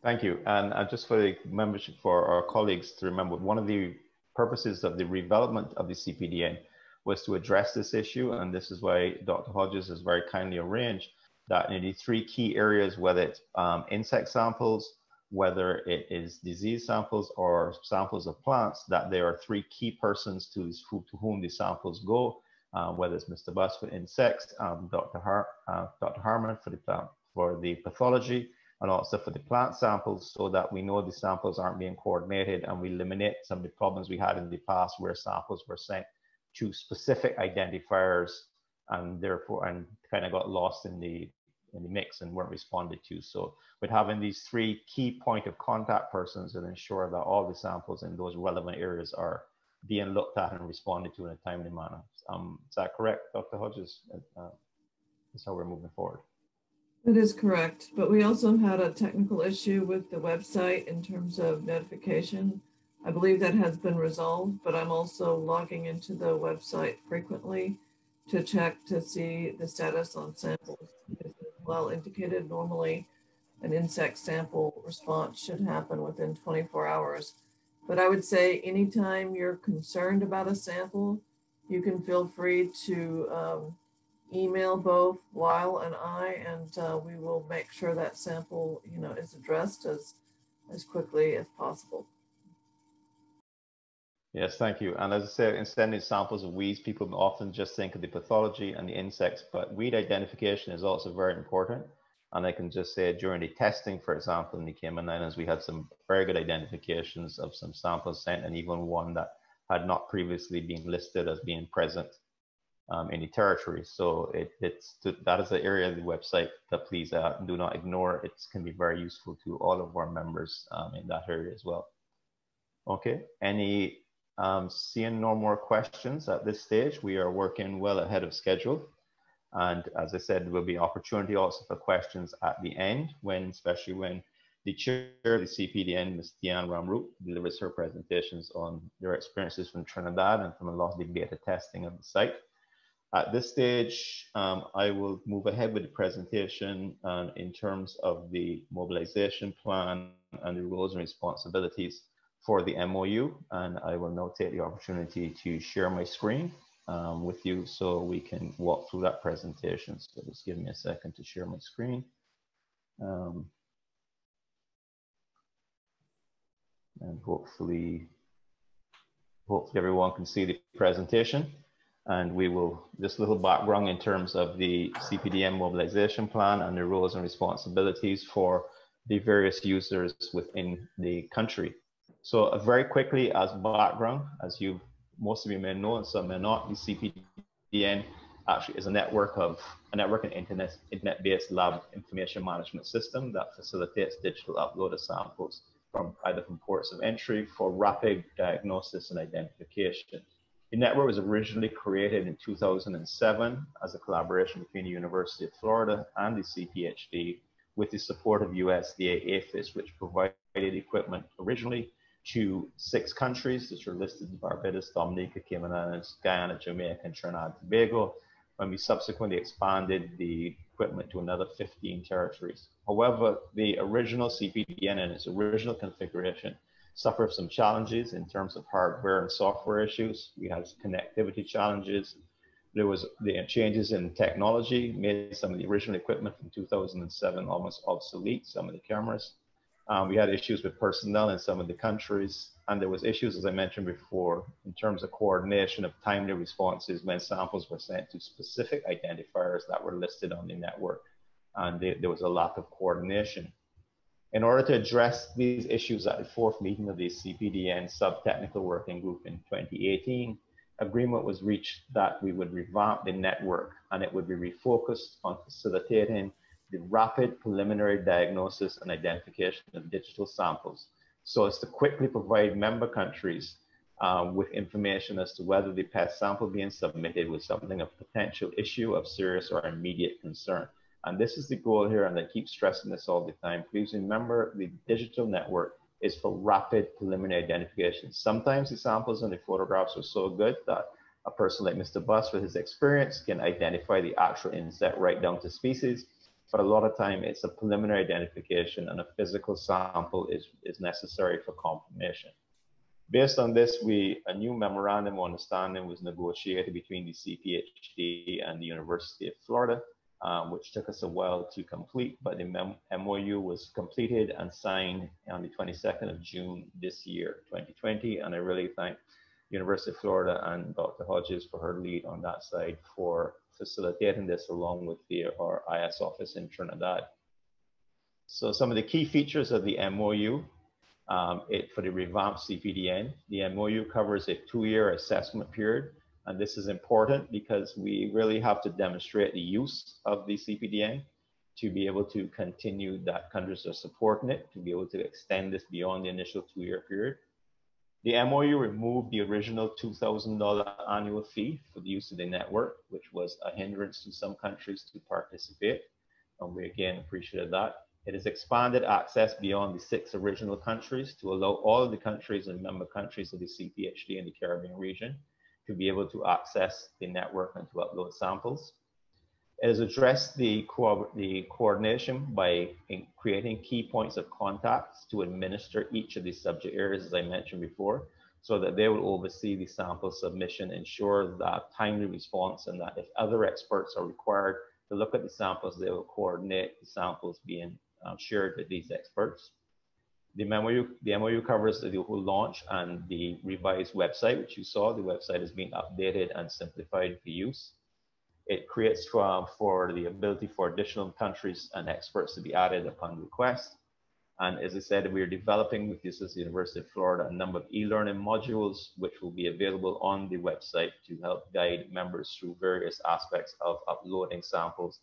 A: Thank you. And just for the membership, for our colleagues to remember, one of the purposes of the redevelopment of the CPDN was to address this issue. And this is why Dr. Hodges has very kindly arranged that in the three key areas, whether it's insect samples, whether it is disease samples or samples of plants, that there are three key persons to whom the samples go, whether it's Mr. Buss for insects, Dr. Harmon for the pathology, and also for the plant samples, so that we know the samples aren't being coordinated and we eliminate some of the problems we had in the past where samples were sent to specific identifiers and therefore kind of got lost in the mix and weren't responded to. So with having these three key point of contact persons, will ensure that all the samples in those relevant areas are being looked at and responded to in a timely manner. Is that correct, Dr. Hodges? That's how we're moving forward.
B: That is correct, but we also had a technical issue with the website in terms of notification. I believe that has been resolved, but I'm also logging into the website frequently to check to see the status on samples. As well indicated, normally an insect sample response should happen within 24 hours. But I would say anytime you're concerned about a sample, you can feel free to email both Lyle and I, and we will make sure that sample, you know, is addressed as quickly as possible.
A: Yes, thank you. And as I said, in sending samples of weeds, people often just think of the pathology and the insects, but weed identification is also very important. And I can just say during the testing, for example, in the Cayman Islands, we had some very good identifications of some samples sent, and even one that had not previously been listed as being present in the territory. So that is the area of the website that please do not ignore. It can be very useful to all of our members in that area as well. Okay, seeing no more questions at this stage, we are working well ahead of schedule. And as I said, there will be opportunity also for questions at the end, especially when the chair of the CPDN, Ms. Diane Ramroot, delivers her presentations on their experiences from Trinidad and from a lot of the beta testing of the site. At this stage, I will move ahead with the presentation in terms of the mobilization plan and the roles and responsibilities for the MOU. And I will now take the opportunity to share my screen with you so we can walk through that presentation. So just give me a second to share my screen. And hopefully everyone can see the presentation. And we will, just a little background in terms of the CPDN mobilization plan and the roles and responsibilities for the various users within the country. So very quickly as background, as most of you may know and some may not, the CPDN actually is a network and internet-based lab information management system that facilitates digital upload of samples from ports of entry for rapid diagnosis and identification. The network was originally created in 2007 as a collaboration between the University of Florida and the CPHD with the support of USDA APHIS, which provided equipment originally to 6 countries, which are listed: Barbados, Dominica, Cayman Islands, Guyana, Jamaica, and Trinidad and Tobago, when we subsequently expanded the equipment to another 15 territories. However, the original CPDN in its original configuration suffered some challenges in terms of hardware and software issues. We had connectivity challenges. There was the changes in technology, made some of the original equipment from 2007 almost obsolete, some of the cameras. We had issues with personnel in some of the countries, and there was issues, as I mentioned before, in terms of coordination of timely responses when samples were sent to specific identifiers that were listed on the network, and there was a lack of coordination. In order to address these issues at the 4th meeting of the CPDN Sub-Technical Working Group in 2018, agreement was reached that we would revamp the network, and it would be refocused on facilitating the rapid preliminary diagnosis and identification of digital samples, so as to quickly provide member countries with information as to whether the PET sample being submitted was something of potential issue of serious or immediate concern. And this is the goal here, and I keep stressing this all the time. Please remember, the digital network is for rapid preliminary identification. Sometimes the samples and the photographs are so good that a person like Mr. Buss, with his experience, can identify the actual insect right down to species. But a lot of time it's a preliminary identification, and a physical sample is necessary for confirmation. Based on this, a new memorandum of understanding was negotiated between the CPHD and the University of Florida, which took us a while to complete, but the MOU was completed and signed on the 22nd of June this year, 2020. And I really thank University of Florida and Dr. Hodges for her lead on that side for facilitating this, along with our IS office in Trinidad. So some of the key features of the MOU for the revamped CPDN, the MOU covers a 2-year assessment period. And this is important because we really have to demonstrate the use of the CPDN to be able to continue that countries are supporting it, to be able to extend this beyond the initial 2-year period. The MOU removed the original $2,000 annual fee for the use of the network, which was a hindrance to some countries to participate. And we again appreciated that. It has expanded access beyond the 6 original countries to allow all of the countries and member countries of the CPHD in the Caribbean region to be able to access the network and to upload samples. It has addressed the coordination by creating key points of contacts to administer each of the subject areas, as I mentioned before, so that they will oversee the sample submission, ensure that timely response, and that if other experts are required to look at the samples, they will coordinate the samples being shared with these experts. The MOU covers the whole launch and the revised website, which you saw. The website is being updated and simplified for use. It creates for the ability for additional countries and experts to be added upon request. And as I said, we are developing with this as the University of Florida a number of e-learning modules, which will be available on the website to help guide members through various aspects of uploading samples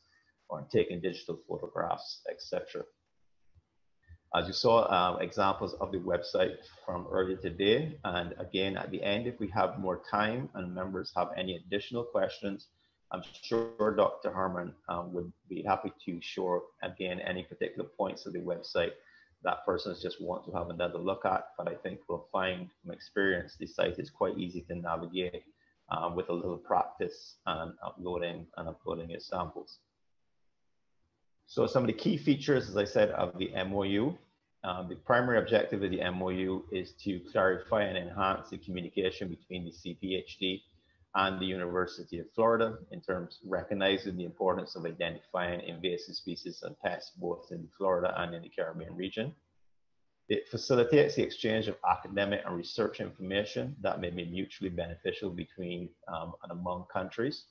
A: or taking digital photographs, etc. As you saw, examples of the website from earlier today. And again, at the end, if we have more time and members have any additional questions, I'm sure Dr. Harmon would be happy to show again any particular points of the website that persons just want to have another look at. But I think we'll find from experience the site is quite easy to navigate with a little practice and uploading your samples. So some of the key features, as I said, of the MOU. The primary objective of the MOU is to clarify and enhance the communication between the CPHD and the University of Florida in terms of recognizing the importance of identifying invasive species and pests both in Florida and in the Caribbean region. It facilitates the exchange of academic and research information that may be mutually beneficial between and among countries.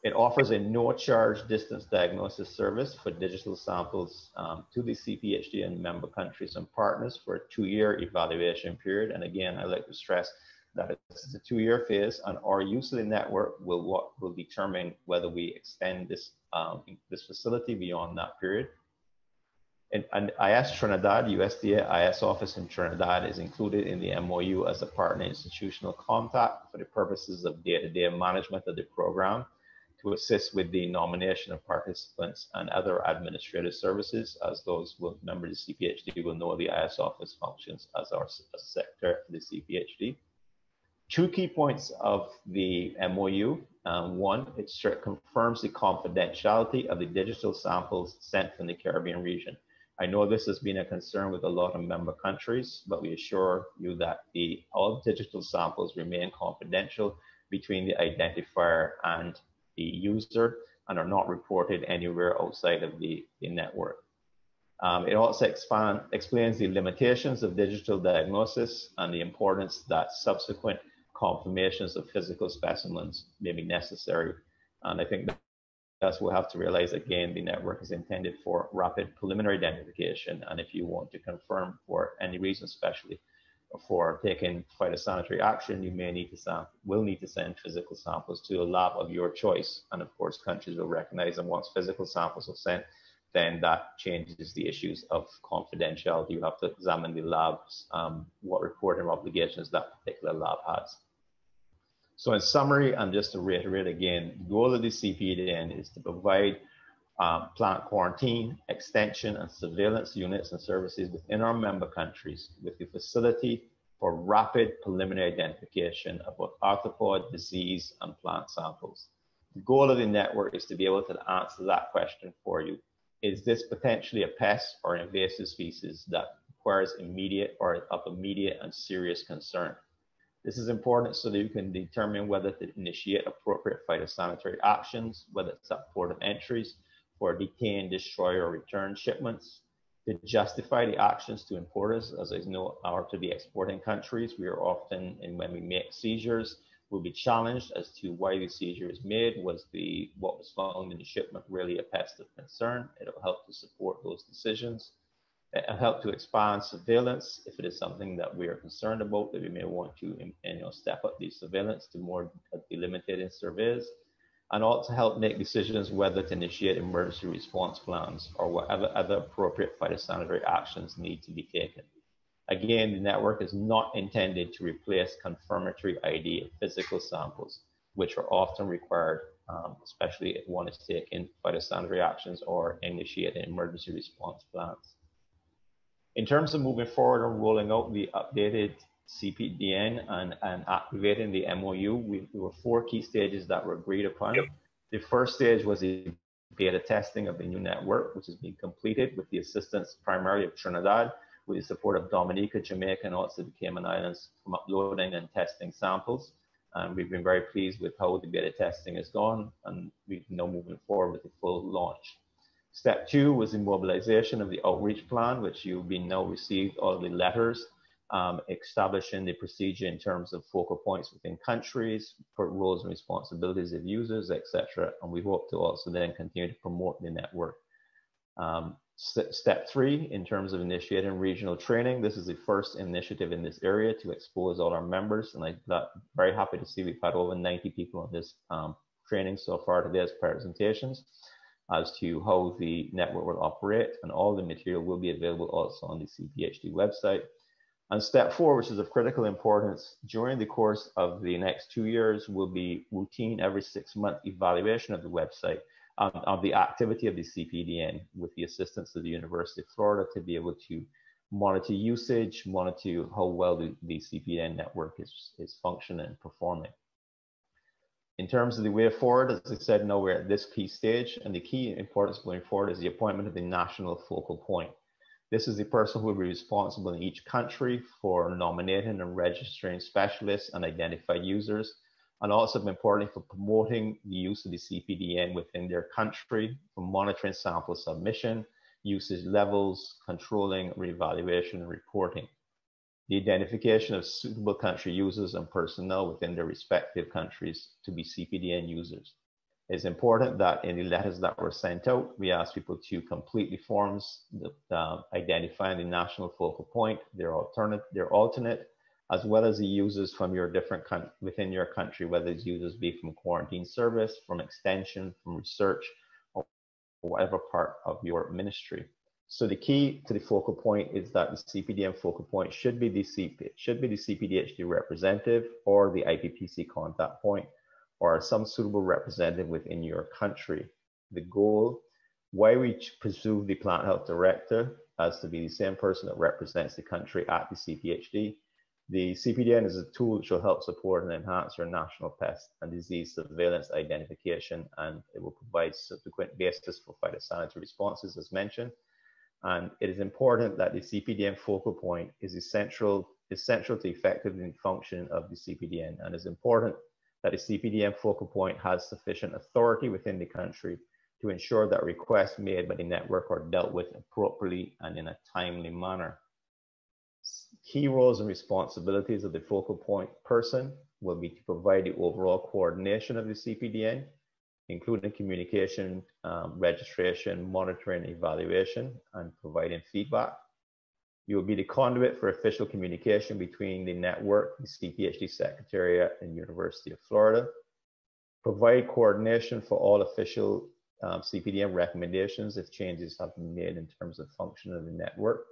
A: It offers a no-charge distance diagnosis service for digital samples to the CPHD and member countries and partners for a 2-year evaluation period. And again, I like to stress that this is a 2-year phase, and our use of the network will determine whether we extend this, this facility beyond that period. And IS Trinidad, USDA IS office in Trinidad is included in the MOU as a partner institutional contact for the purposes of day-to-day management of the program, to to assist with the nomination of participants and other administrative services, as those who members of the CPHD will know the IS office functions as our secretary for the CPHD. 2 key points of the MOU. One, it confirms the confidentiality of the digital samples sent from the Caribbean region. I know this has been a concern with a lot of member countries, but we assure you that all digital samples remain confidential between the identifier and the user and are not reported anywhere outside of the network. It also explains the limitations of digital diagnosis and the importance that subsequent confirmations of physical specimens may be necessary. And I think that's what we have to realize. Again, the network is intended for rapid preliminary identification. And if you want to confirm for any reason, especially for taking phytosanitary action, you will need to send physical samples to a lab of your choice. And of course, countries will recognize that once physical samples are sent, then that changes the issues of confidentiality. You have to examine the labs, what reporting obligations that particular lab has. So in summary, and just to reiterate again, the goal of the CPDN is to provide plant quarantine, extension, and surveillance units and services within our member countries with the facility for rapid preliminary identification of both arthropod, disease, and plant samples. The goal of the network is to be able to answer that question for you. Is this potentially a pest or invasive species that requires immediate or of immediate and serious concern? This is important so that you can determine whether to initiate appropriate phytosanitary actions, whether it's at port of entries for detain, destroy, or return shipments. To justify the actions to importers, as I know, are to the exporting countries, we are often, and when we make seizures, will be challenged as to why the seizure is made. Was what was found in the shipment really a pest of concern? It'll help to support those decisions. It'll help to expand surveillance if it is something that we are concerned about, that we may want to step up the surveillance to more delimited surveys, and also help make decisions whether to initiate emergency response plans or whatever other appropriate phytosanitary actions need to be taken. Again, the network is not intended to replace confirmatory ID of physical samples, which are often required, especially if one is taking phytosanitary actions or initiating emergency response plans. In terms of moving forward and rolling out the updated CPDN and activating the MOU, there were 4 key stages that were agreed upon. Yep. The first stage was the beta testing of the new network, which has been completed with the assistance primarily of Trinidad, with the support of Dominica, Jamaica, and also the Cayman Islands from uploading and testing samples. And we've been very pleased with how the beta testing has gone, and we're now moving forward with the full launch. Step 2 was the mobilization of the outreach plan, which you've been now received all the letters, establishing the procedure in terms of focal points within countries, for roles and responsibilities of users, etc. And we hope to also then continue to promote the network. Step 3, in terms of initiating regional training, this is the first initiative in this area to expose all our members. And I'm very happy to see we've had over 90 people on this training so far today's presentations as to how the network will operate, and all the material will be available also on the CPHD website. And step 4, which is of critical importance, during the course of the next 2 years will be routine every 6-month evaluation of the website, of the activity of the CPDN, with the assistance of the University of Florida, to be able to monitor usage, monitor how well the CPDN network is functioning and performing. In terms of the way forward, as I said, now we're at this key stage, and the key importance going forward is the appointment of the national focal point. This is the person who will be responsible in each country for nominating and registering specialists and identified users, and also importantly for promoting the use of the CPDN within their country, for monitoring sample submission, usage levels, controlling, reevaluation, and reporting. The identification of suitable country users and personnel within their respective countries to be CPDN users. It's important that in the letters that were sent out, we ask people to complete the forms identifying the national focal point, their alternate, as well as the users from your different within your country, whether it's users be from quarantine service, from extension, from research, or whatever part of your ministry. So the key to the focal point is that the CPDN focal point should be the CPHD representative or the IPPC contact point, or some suitable representative within your country. The goal, why we pursue the plant health director as to be the same person that represents the country at the CPHD. The CPDN is a tool which will help support and enhance your national pest and disease surveillance identification, and it will provide subsequent basis for phytosanitary responses as mentioned. And it is important that the CPDN focal point is essential to effectively function of the CPDN, and it's important that the CPDN focal point has sufficient authority within the country to ensure that requests made by the network are dealt with appropriately and in a timely manner. Key roles and responsibilities of the focal point person will be to provide the overall coordination of the CPDN, including communication, registration, monitoring, evaluation, and providing feedback. You will be the conduit for official communication between the network, the CPHD Secretariat, and University of Florida. Provide coordination for all official CPDN recommendations if changes have been made in terms of function of the network.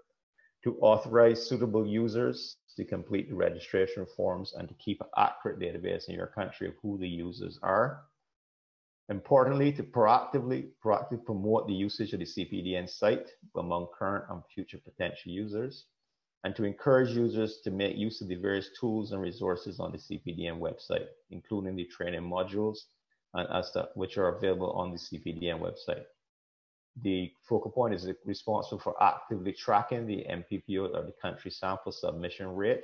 A: To authorize suitable users to complete the registration forms and to keep an accurate database in your country of who the users are. Importantly, to proactively promote the usage of the CPDN site among current and future potential users, and to encourage users to make use of the various tools and resources on the CPDN website, including the training modules and which are available on the CPDN website. The focal point is responsible for actively tracking the MPPO or the country sample submission rate.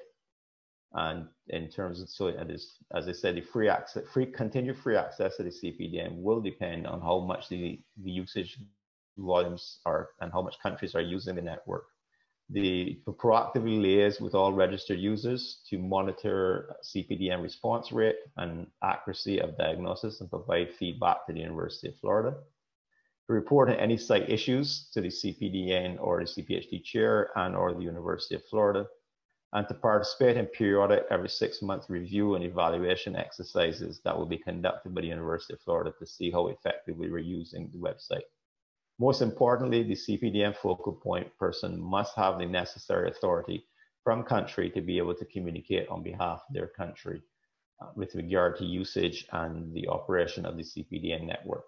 A: And in terms of, so it is, as I said, the continued free access to the CPDN will depend on how much the usage volumes are and how much countries are using the network. To proactively liaise with all registered users to monitor CPDN response rate and accuracy of diagnosis and provide feedback to the University of Florida. To report on any site issues to the CPDN or the CPHD chair and or the University of Florida, and to participate in periodic every 6-month review and evaluation exercises that will be conducted by the University of Florida to see how effectively we're using the website. Most importantly, the CPDN focal point person must have the necessary authority from country to be able to communicate on behalf of their country with regard to usage and the operation of the CPDN network.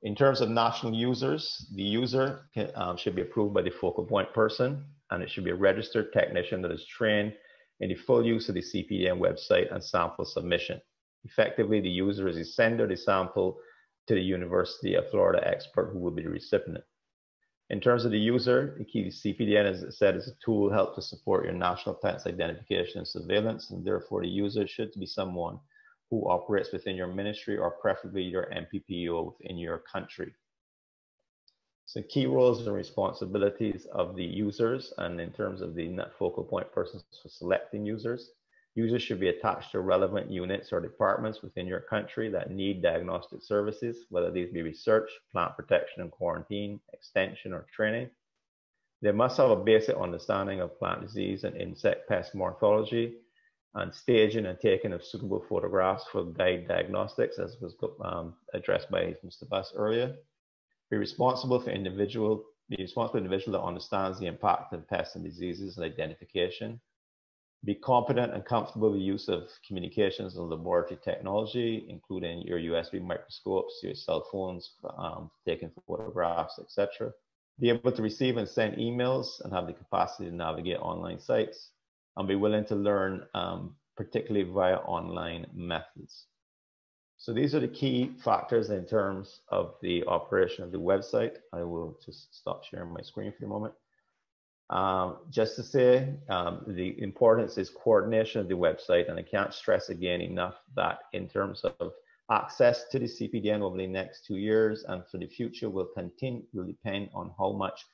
A: In terms of national users, the user should be approved by the focal point person, and it should be a registered technician that is trained in the full use of the CPDN website and sample submission. Effectively, the user is the sender of the sample to the University of Florida expert who will be the recipient. In terms of the user, the key CPDN, as I said, is a tool help to support your national pest identification and surveillance, and therefore the user should be someone who operates within your ministry or preferably your MPPO within your country. So key roles and responsibilities of the users, and in terms of the focal point persons for selecting users, users should be attached to relevant units or departments within your country that need diagnostic services, whether these be research, plant protection and quarantine, extension, or training. They must have a basic understanding of plant disease and insect pest morphology, and staging and taking of suitable photographs for guide diagnostics, as was addressed by Mr. Buss earlier. Be responsible individual that understands the impact of pests and diseases and identification. Be competent and comfortable with the use of communications and laboratory technology, including your USB microscopes, your cell phones, taking photographs, etc. Be able to receive and send emails and have the capacity to navigate online sites, and be willing to learn, particularly via online methods. So these are the key factors in terms of the operation of the website. I will just stop sharing my screen for a moment. Just to say, the importance is coordination of the website, and I can't stress again enough that in terms of access to the CPDN over the next 2 years and for the future will depend on how much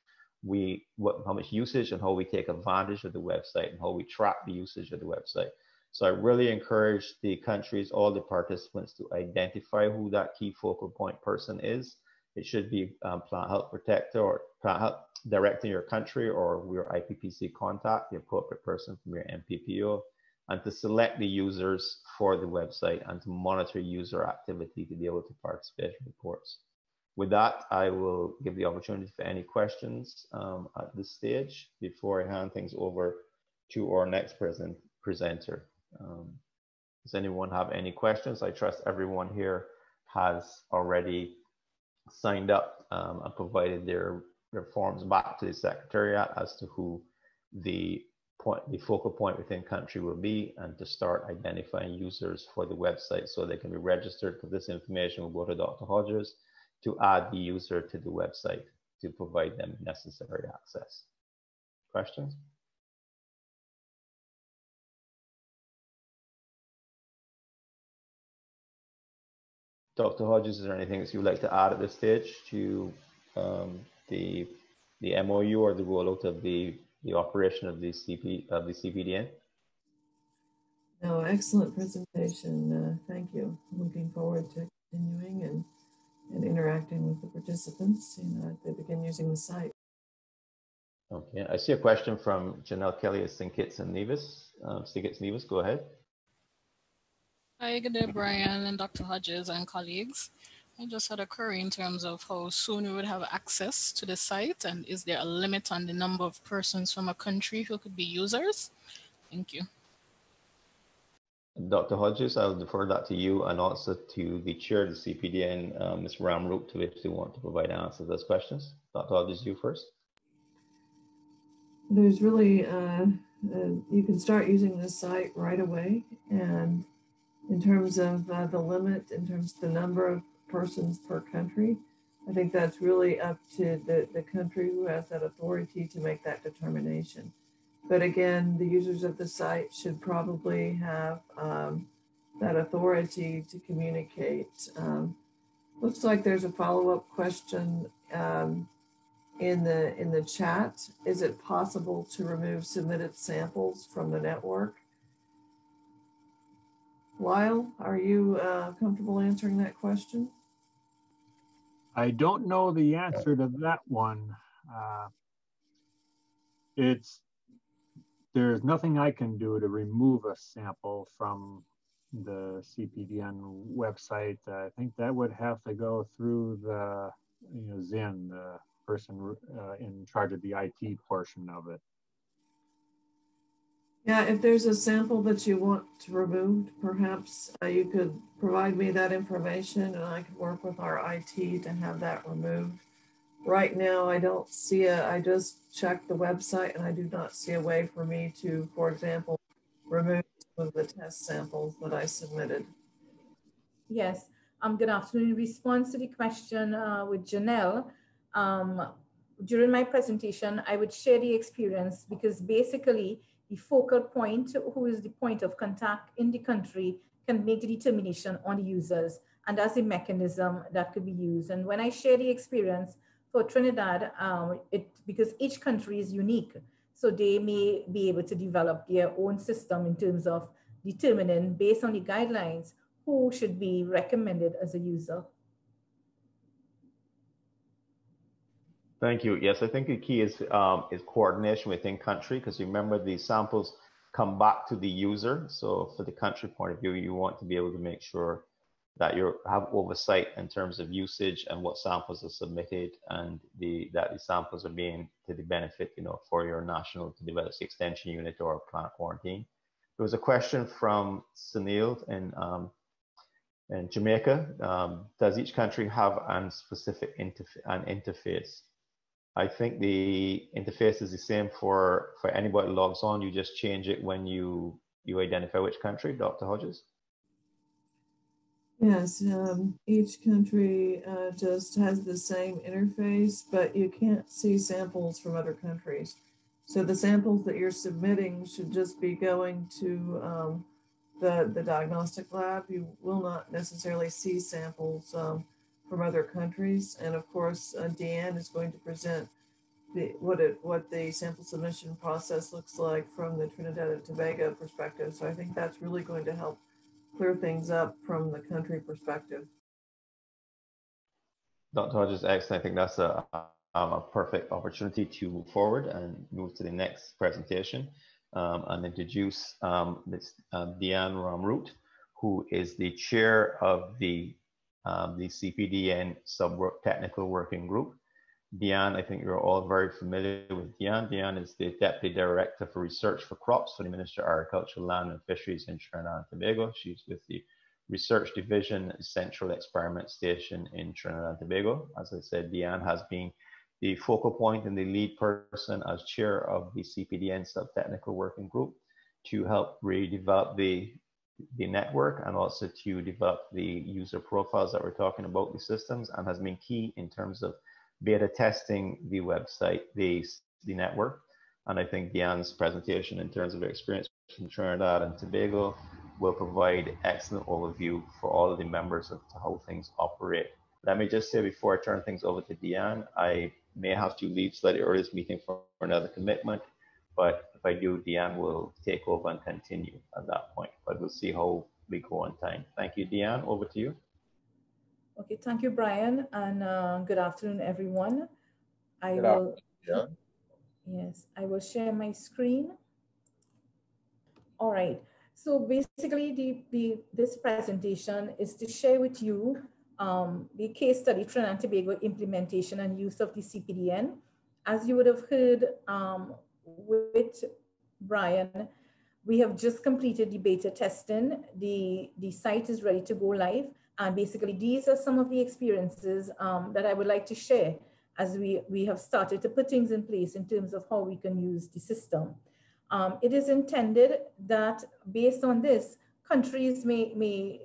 A: usage and how we take advantage of the website and how we track the usage of the website. So I really encourage the countries, all the participants, to identify who that key focal point person is. It should be plant health protector or plant health director in your country, or your IPPC contact, the appropriate person from your MPPO, and to select the users for the website and to monitor user activity to be able to participate in reports. With that, I will give the opportunity for any questions at this stage before I hand things over to our next presenter. Does anyone have any questions? I trust everyone here has already signed up and provided their forms back to the Secretariat as to who the focal point within country will be, and to start identifying users for the website so they can be registered, because this information will go to Dr. Hodges to add the user to the website to provide them necessary access. Questions? Dr. Hodges, is there anything that you would like to add at this stage to the MOU or the rollout of the operation of the CPDN?
B: No, excellent presentation. Thank you. Looking forward to continuing and interacting with the participants as they begin using the site.
A: Okay, I see a question from Janelle Kelly at St. Kitts and Nevis. Go ahead.
H: Hi, good day, Brian and Dr. Hodges and colleagues. I just had a query in terms of how soon we would have access to the site, and is there a limit on the number of persons from a country who could be users? Thank you.
A: Dr. Hodges, I'll defer that to you and also to the chair of the CPDN, Ms. Ramroot, to if they want to provide answers to those questions. Dr. Hodges, you first.
B: There's really, you can start using this site right away. And in terms of the limit, in terms of the number of persons per country, I think that's really up to the country who has that authority to make that determination. But again, the users of the site should probably have that authority to communicate. Looks like there's a follow-up question in the chat. Is it possible to remove submitted samples from the network? Lyle, are you comfortable answering that question?
F: I don't know the answer to that one. There's nothing I can do to remove a sample from the CPDN website. I think that would have to go through the Zin, the person in charge of the IT portion of it.
B: Yeah, if there's a sample that you want removed, perhaps you could provide me that information and I could work with our IT to have that removed. Right now, I don't see I just checked the website and I do not see a way for me to, for example, remove some of the test samples that I submitted.
D: Yes, good afternoon. In response to the question with Janelle, during my presentation, I would share the experience because basically the focal point, who is the point of contact in the country, can make the determination on the users, and that's a mechanism that could be used. And when I share the experience for Trinidad, because each country is unique, so they may be able to develop their own system in terms of determining, based on the guidelines, who should be recommended as a user.
A: Thank you. Yes, I think the key is coordination within country, because remember the samples come back to the user. So for the country point of view, you want to be able to make sure that you have oversight in terms of usage and what samples are submitted, and that the samples are being to the benefit, for your national to develop extension unit or plant quarantine. There was a question from Sunil in Jamaica. Does each country have a specific interface? I think the interface is the same for anybody who logs on. You just change it when you identify which country. Dr. Hodges?
B: Yes, each country just has the same interface, but you can't see samples from other countries. So the samples that you're submitting should just be going to the diagnostic lab. You will not necessarily see samples from other countries. And of course, Deanne is going to present what the sample submission process looks like from the Trinidad and Tobago perspective. So I think that's really going to help clear things up from the country perspective.
A: Dr. Hodges, excellent. I think that's a perfect opportunity to move forward and move to the next presentation and introduce Ms. Deanne Ramroot, who is the chair of the CPDN Technical Working Group. Diane, I think you're all very familiar with Diane. Diane is the Deputy Director for Research for Crops for the Ministry of Agriculture, Land and Fisheries in Trinidad and Tobago. She's with the Research Division, Central Experiment Station in Trinidad and Tobago. As I said, Diane has been the focal point and the lead person as chair of the CPDN Sub-Technical Working Group to help really develop the network and also to develop the user profiles that we're talking about, the systems, and has been key in terms of beta testing the website, the network. And I think Diane's presentation in terms of experience from Trinidad and Tobago will provide excellent overview for all of the members of how things operate. Let me just say before I turn things over to Diane, I may have to leave slightly early this meeting for another commitment, but if I do, Diane will take over and continue at that point, but we'll see how we go on time. Thank you, Diane, over to you.
D: Okay, thank you, Brian, and good afternoon, everyone. Yes, I will share my screen. All right, so basically this presentation is to share with you the case study, Trinidad and Tobago implementation and use of the CPDN. As you would have heard with Brian, we have just completed the beta testing. The site is ready to go live. And basically, these are some of the experiences that I would like to share as we have started to put things in place in terms of how we can use the system. It is intended that based on this, countries may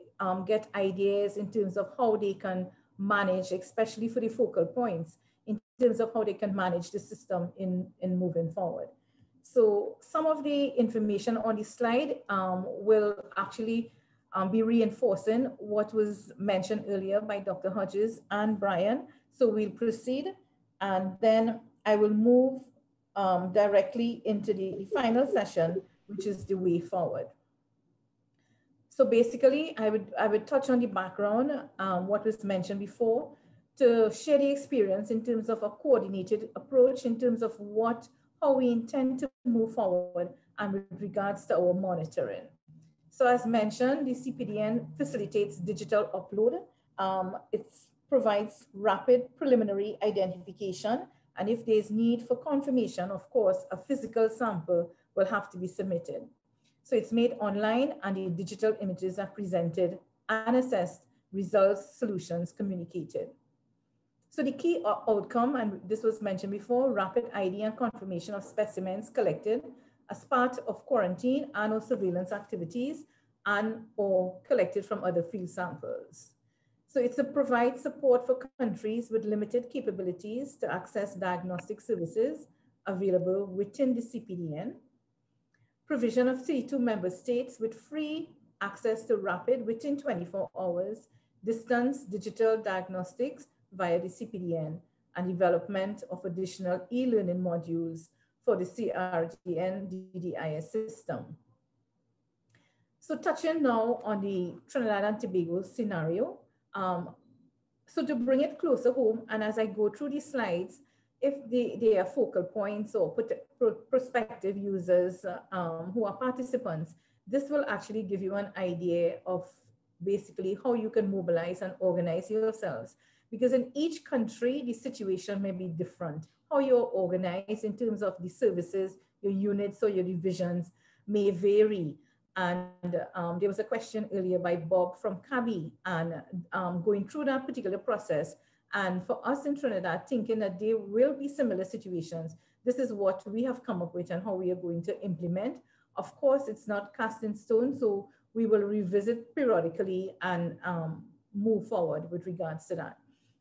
D: get ideas in terms of how they can manage, especially for the focal points, in terms of how they can manage the system in moving forward. So some of the information on the slide will actually be reinforcing what was mentioned earlier by Dr. Hodges and Brian. So we'll proceed, and then I will move directly into the final session, which is the way forward. So basically, I would touch on the background, what was mentioned before, to share the experience in terms of a coordinated approach, in terms of how we intend to move forward and with regards to our monitoring. So as mentioned, the CPDN facilitates digital upload. It provides rapid preliminary identification. And if there's need for confirmation, of course, a physical sample will have to be submitted. So it's made online and the digital images are presented and assessed, results, solutions communicated. So the key outcome, and this was mentioned before, rapid ID and confirmation of specimens collected as part of quarantine and or surveillance activities and or collected from other field samples. So it's to provide support for countries with limited capabilities to access diagnostic services available within the CPDN. Provision of 32 member states with free access to rapid within 24 hours distance digital diagnostics via the CPDN, and development of additional e-learning modules for the CRDN DDIS system. So touching now on the Trinidad and Tobago scenario. So to bring it closer home, and as I go through these slides, if they are focal points or prospective users who are participants, this will actually give you an idea of basically how you can mobilize and organize yourselves. Because in each country, the situation may be different. How you're organized in terms of the services, your units or your divisions may vary. And there was a question earlier by Bob from CABI, and going through that particular process. And for us in Trinidad, thinking that there will be similar situations, this is what we have come up with and how we are going to implement. Of course, it's not cast in stone, so we will revisit periodically and move forward with regards to that.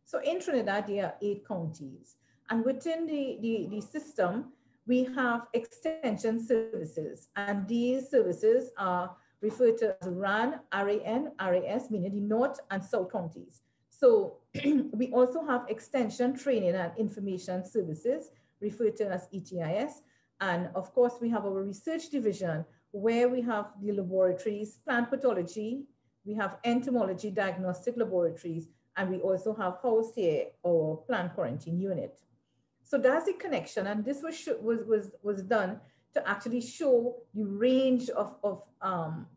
D: So in Trinidad, there are 8 counties. And within the system, we have extension services. And these services are referred to as RAN, RAN, RAS, meaning the North and South counties. So we also have extension training and information services, referred to as ETIS. And of course, we have our research division, where we have the laboratories, plant pathology, we have entomology diagnostic laboratories, and we also have housed here our plant quarantine unit. So that's the connection, and this was done to actually show the range of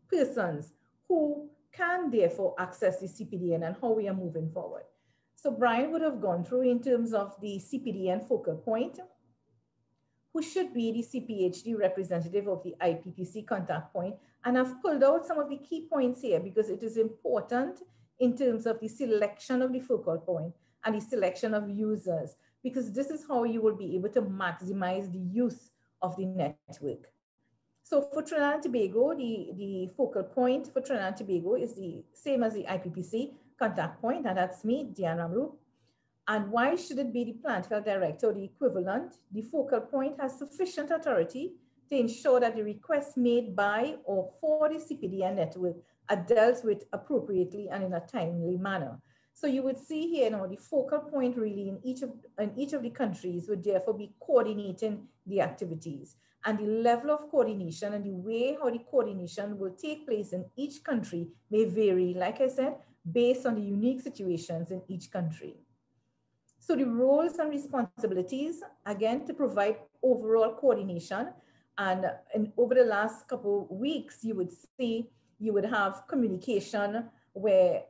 D: persons who can therefore access the CPDN and how we are moving forward. So Brian would have gone through in terms of the CPDN focal point, who should be the CPHD representative of the IPPC contact point. And I've pulled out some of the key points here because it is important in terms of the selection of the focal point and the selection of users, because this is how you will be able to maximize the use of the network. So for Trinidad and Tobago, the focal point for Trinidad and Tobago is the same as the IPPC contact point, and that's me, Diane Ramru. And why should it be the plant health director or the equivalent? The focal point has sufficient authority to ensure that the requests made by or for the CPDN network are dealt with appropriately and in a timely manner. So you would see here now the focal point really in each of the countries would therefore be coordinating the activities. And the level of coordination and the way how the coordination will take place in each country may vary, like I said, based on the unique situations in each country. So the roles and responsibilities, again, to provide overall coordination. And over the last couple of weeks, you would have communication where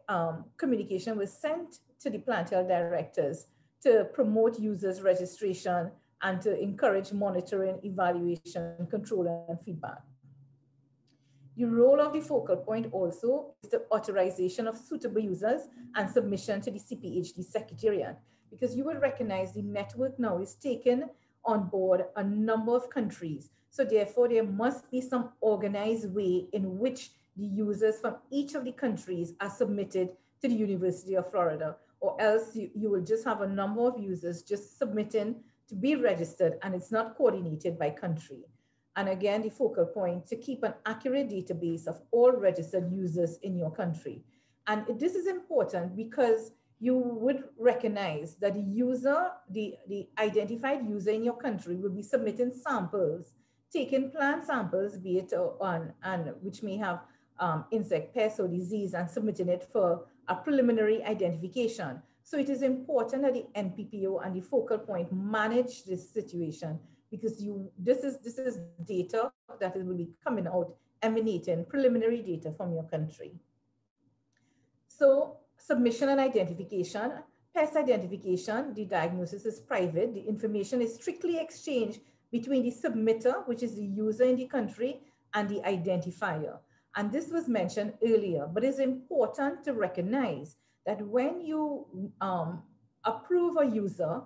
D: communication was sent to the plant health directors to promote users registration and to encourage monitoring, evaluation, control, and feedback. The role of the focal point also is the authorization of suitable users and submission to the CPHD Secretariat, because you will recognize the network now is taken on board a number of countries. So therefore, there must be some organized way in which the users from each of the countries are submitted to the University of Florida, or else you will just have a number of users just submitting to be registered and it's not coordinated by country. And again, the focal point to keep an accurate database of all registered users in your country. And this is important because you would recognize that the user, the identified user in your country will be submitting samples, taking plant samples, be it which may have insect, pest, or disease, and submitting it for a preliminary identification. So it is important that the NPPO and the focal point manage this situation, because this is data that will be coming out, emanating preliminary data from your country. So submission and identification, pest identification, the diagnosis is private. The information is strictly exchanged between the submitter, which is the user in the country, and the identifier. And this was mentioned earlier, but it's important to recognize that when you approve a user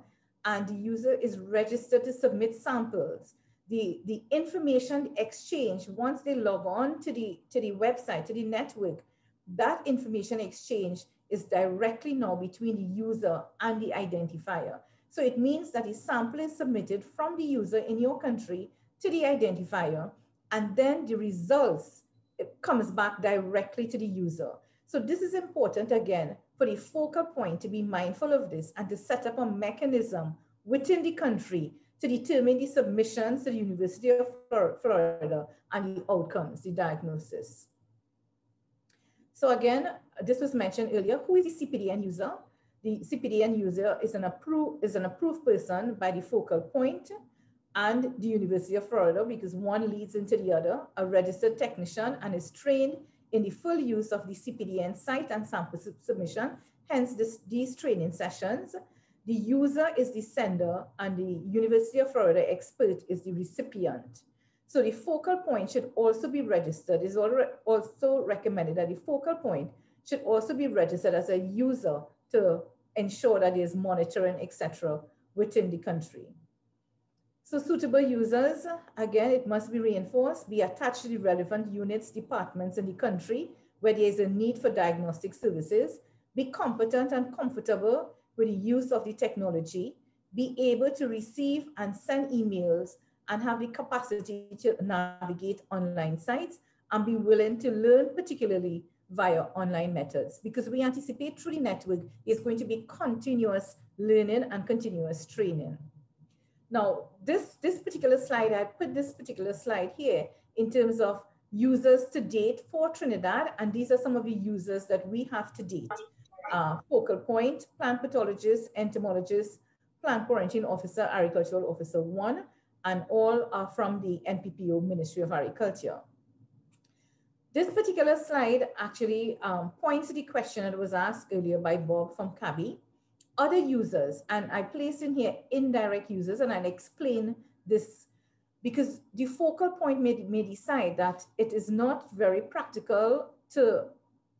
D: and the user is registered to submit samples, the information exchange, once they log on to the website, to the network, that information exchange is directly now between the user and the identifier. So it means that a sample is submitted from the user in your country to the identifier, and then the results, it comes back directly to the user. So this is important, again, for the focal point to be mindful of this and to set up a mechanism within the country to determine the submissions to the University of Florida and the outcomes, the diagnosis. So again, this was mentioned earlier, who is the CPDN user? The CPDN user is an approved person by the focal point and the University of Florida, because one leads into the other, a registered technician, and is trained in the full use of the CPDN site and sample submission, hence these training sessions. The user is the sender and the University of Florida expert is the recipient. So the focal point should also be registered. It's also recommended that the focal point should also be registered as a user to ensure that there's monitoring, etc., within the country. So suitable users, again, it must be reinforced, be attached to the relevant units, departments in the country where there is a need for diagnostic services, be competent and comfortable with the use of the technology, be able to receive and send emails, and have the capacity to navigate online sites, and be willing to learn, particularly via online methods, because we anticipate through the network is going to be continuous learning and continuous training. Now, this particular slide, I put this particular slide here in terms of users to date for Trinidad, and these are some of the users that we have to date. Focal point, plant pathologist, entomologist, plant quarantine officer, agricultural officer 1, and all are from the NPPO Ministry of Agriculture. This particular slide actually points to the question that was asked earlier by Bob from CABI, other users, and I place in here indirect users, and I'll explain this because the focal point may decide that it is not very practical to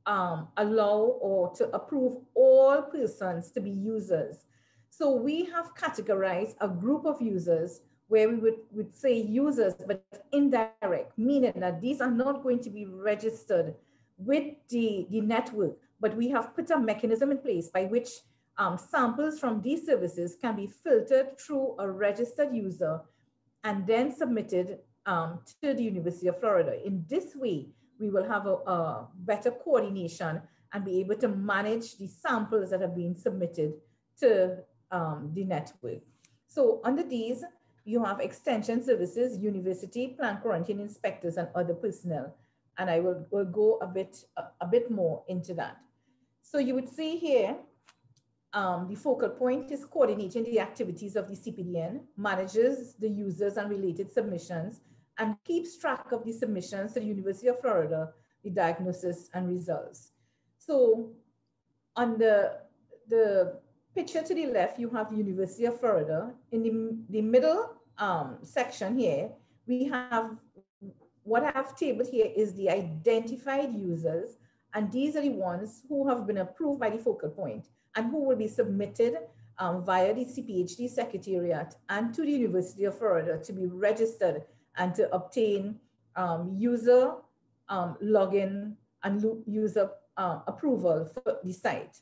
D: allow or to approve all persons to be users. So we have categorized a group of users where we would say users, but indirect, meaning that these are not going to be registered with the network, but we have put a mechanism in place by which samples from these services can be filtered through a registered user and then submitted to the University of Florida. In this way, we will have a better coordination and be able to manage the samples that are being submitted to the network. So under these, you have extension services, university, plant quarantine inspectors, and other personnel. And I will go a bit more into that. So you would see here, the focal point is coordinating the activities of the CPDN, manages the users and related submissions, and keeps track of the submissions to the University of Florida, the diagnosis and results. So on the picture to the left, you have the University of Florida. In the middle section here, we have what I have tabled here is the identified users, and these are the ones who have been approved by the focal point and who will be submitted via the CPHD Secretariat and to the University of Florida to be registered and to obtain user login and user approval for the site.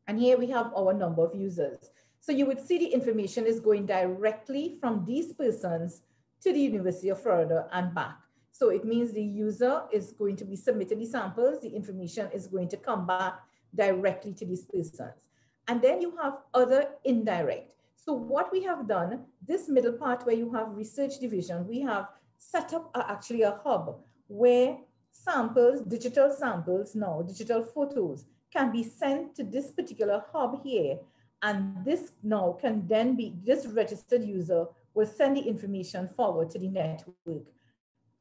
D: And here we have our number of users. So you would see the information is going directly from these persons to the University of Florida and back. So it means the user is going to be submitted the samples, the information is going to come back directly to these persons. And then you have other indirect. So what we have done, this middle part where you have research division, we have set up actually a hub where samples, digital samples now, digital photos can be sent to this particular hub here. And this now can then be, this registered user will send the information forward to the network.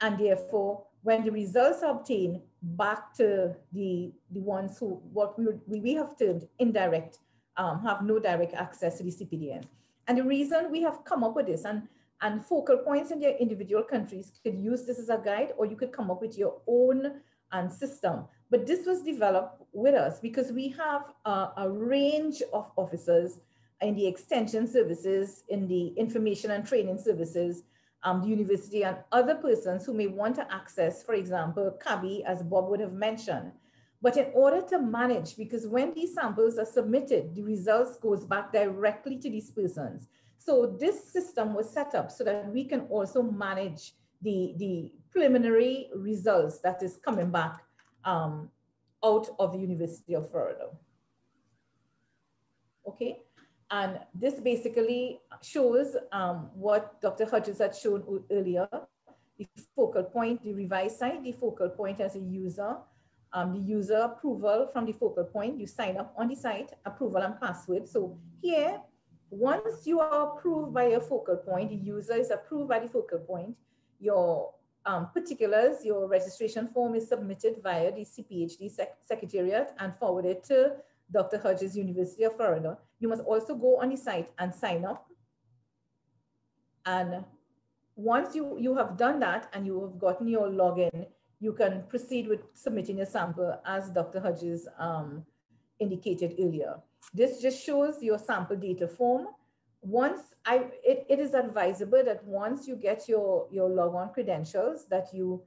D: And therefore, when the results are obtained back to the ones who, what we have termed indirect, have no direct access to the CPDN. And the reason we have come up with this, and focal points in their individual countries could use this as a guide, or you could come up with your own system. But this was developed with us because we have a range of officers in the extension services, in the information and training services, the university, and other persons who may want to access, for example, CABI, as Bob would have mentioned. But in order to manage, because when these samples are submitted, the results goes back directly to these persons. So this system was set up so that we can also manage the preliminary results that is coming back out of the University of Florida. Okay. And this basically shows what Dr. Hodges had shown earlier, the focal point, the revised site, the focal point as a user, the user approval from the focal point, you sign up on the site, approval and password. So here, once you are approved by a focal point, the user is approved by the focal point, your particulars, your registration form is submitted via the CPHD Secretariat and forwarded to Dr. Hodges, University of Florida. You must also go on the site and sign up. And once you have done that and you have gotten your login, you can proceed with submitting your sample as Dr. Hodges indicated earlier. This just shows your sample data form. Once it is advisable that once you get your logon credentials, that you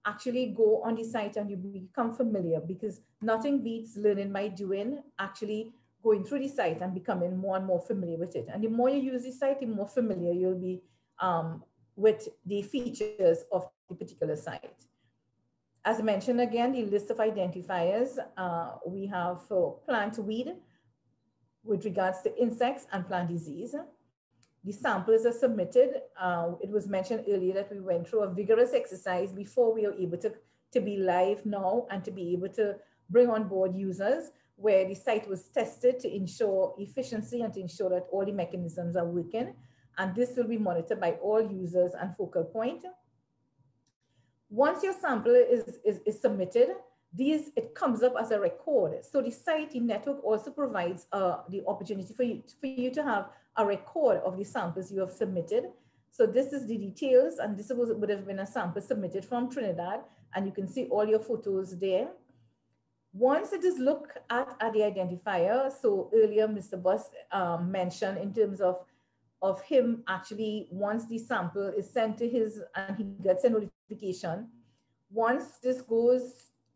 D: actually go on the site and you become familiar, because nothing beats learning by doing, actually going through the site and becoming more and more familiar with it. And the more you use the site, the more familiar you'll be with the features of the particular site. As mentioned again, the list of identifiers, we have for plant weed with regards to insects and plant disease. The samples are submitted. It was mentioned earlier that we went through a vigorous exercise before we were able to be live now and to be able to bring on board users, where the site was tested to ensure efficiency and to ensure that all the mechanisms are working. And this will be monitored by all users and focal point. Once your sample is submitted, it comes up as a record. So the site, the network also provides the opportunity for you to have a record of the samples you have submitted. So this is the details, and this would have been a sample submitted from Trinidad, and you can see all your photos there. Once it is looked at the identifier, so earlier Mr. Buss mentioned in terms of him actually, once the sample is sent to his and he gets a notification, once this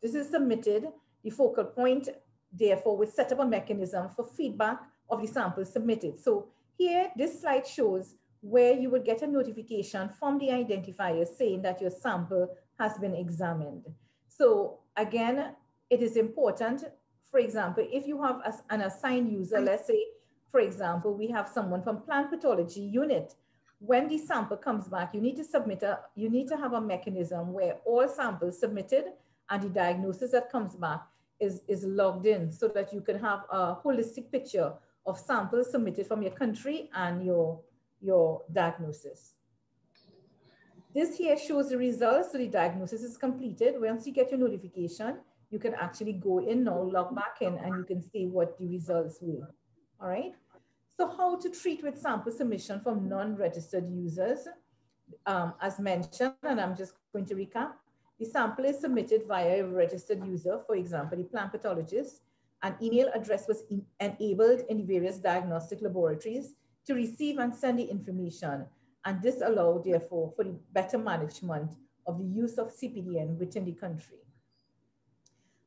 D: is submitted, the focal point therefore will set up a mechanism for feedback of the sample submitted. So here, this slide shows where you would get a notification from the identifier saying that your sample has been examined. So again, it is important, for example, if you have an assigned user, let's say, for example, we have someone from plant pathology unit. When the sample comes back, you need to have a mechanism where all samples submitted and the diagnosis that comes back is logged in, so that you can have a holistic picture of samples submitted from your country and your diagnosis. This here shows the results. So the diagnosis is completed. Once you get your notification, you can actually go in now, log back in, and you can see what the results were. All right. So how to treat with sample submission from non-registered users? As mentioned, and I'm just going to recap, the sample is submitted via a registered user, for example, the plant pathologist. An email address was enabled in the various diagnostic laboratories to receive and send the information. And this allowed, therefore, for the better management of the use of CPDN within the country.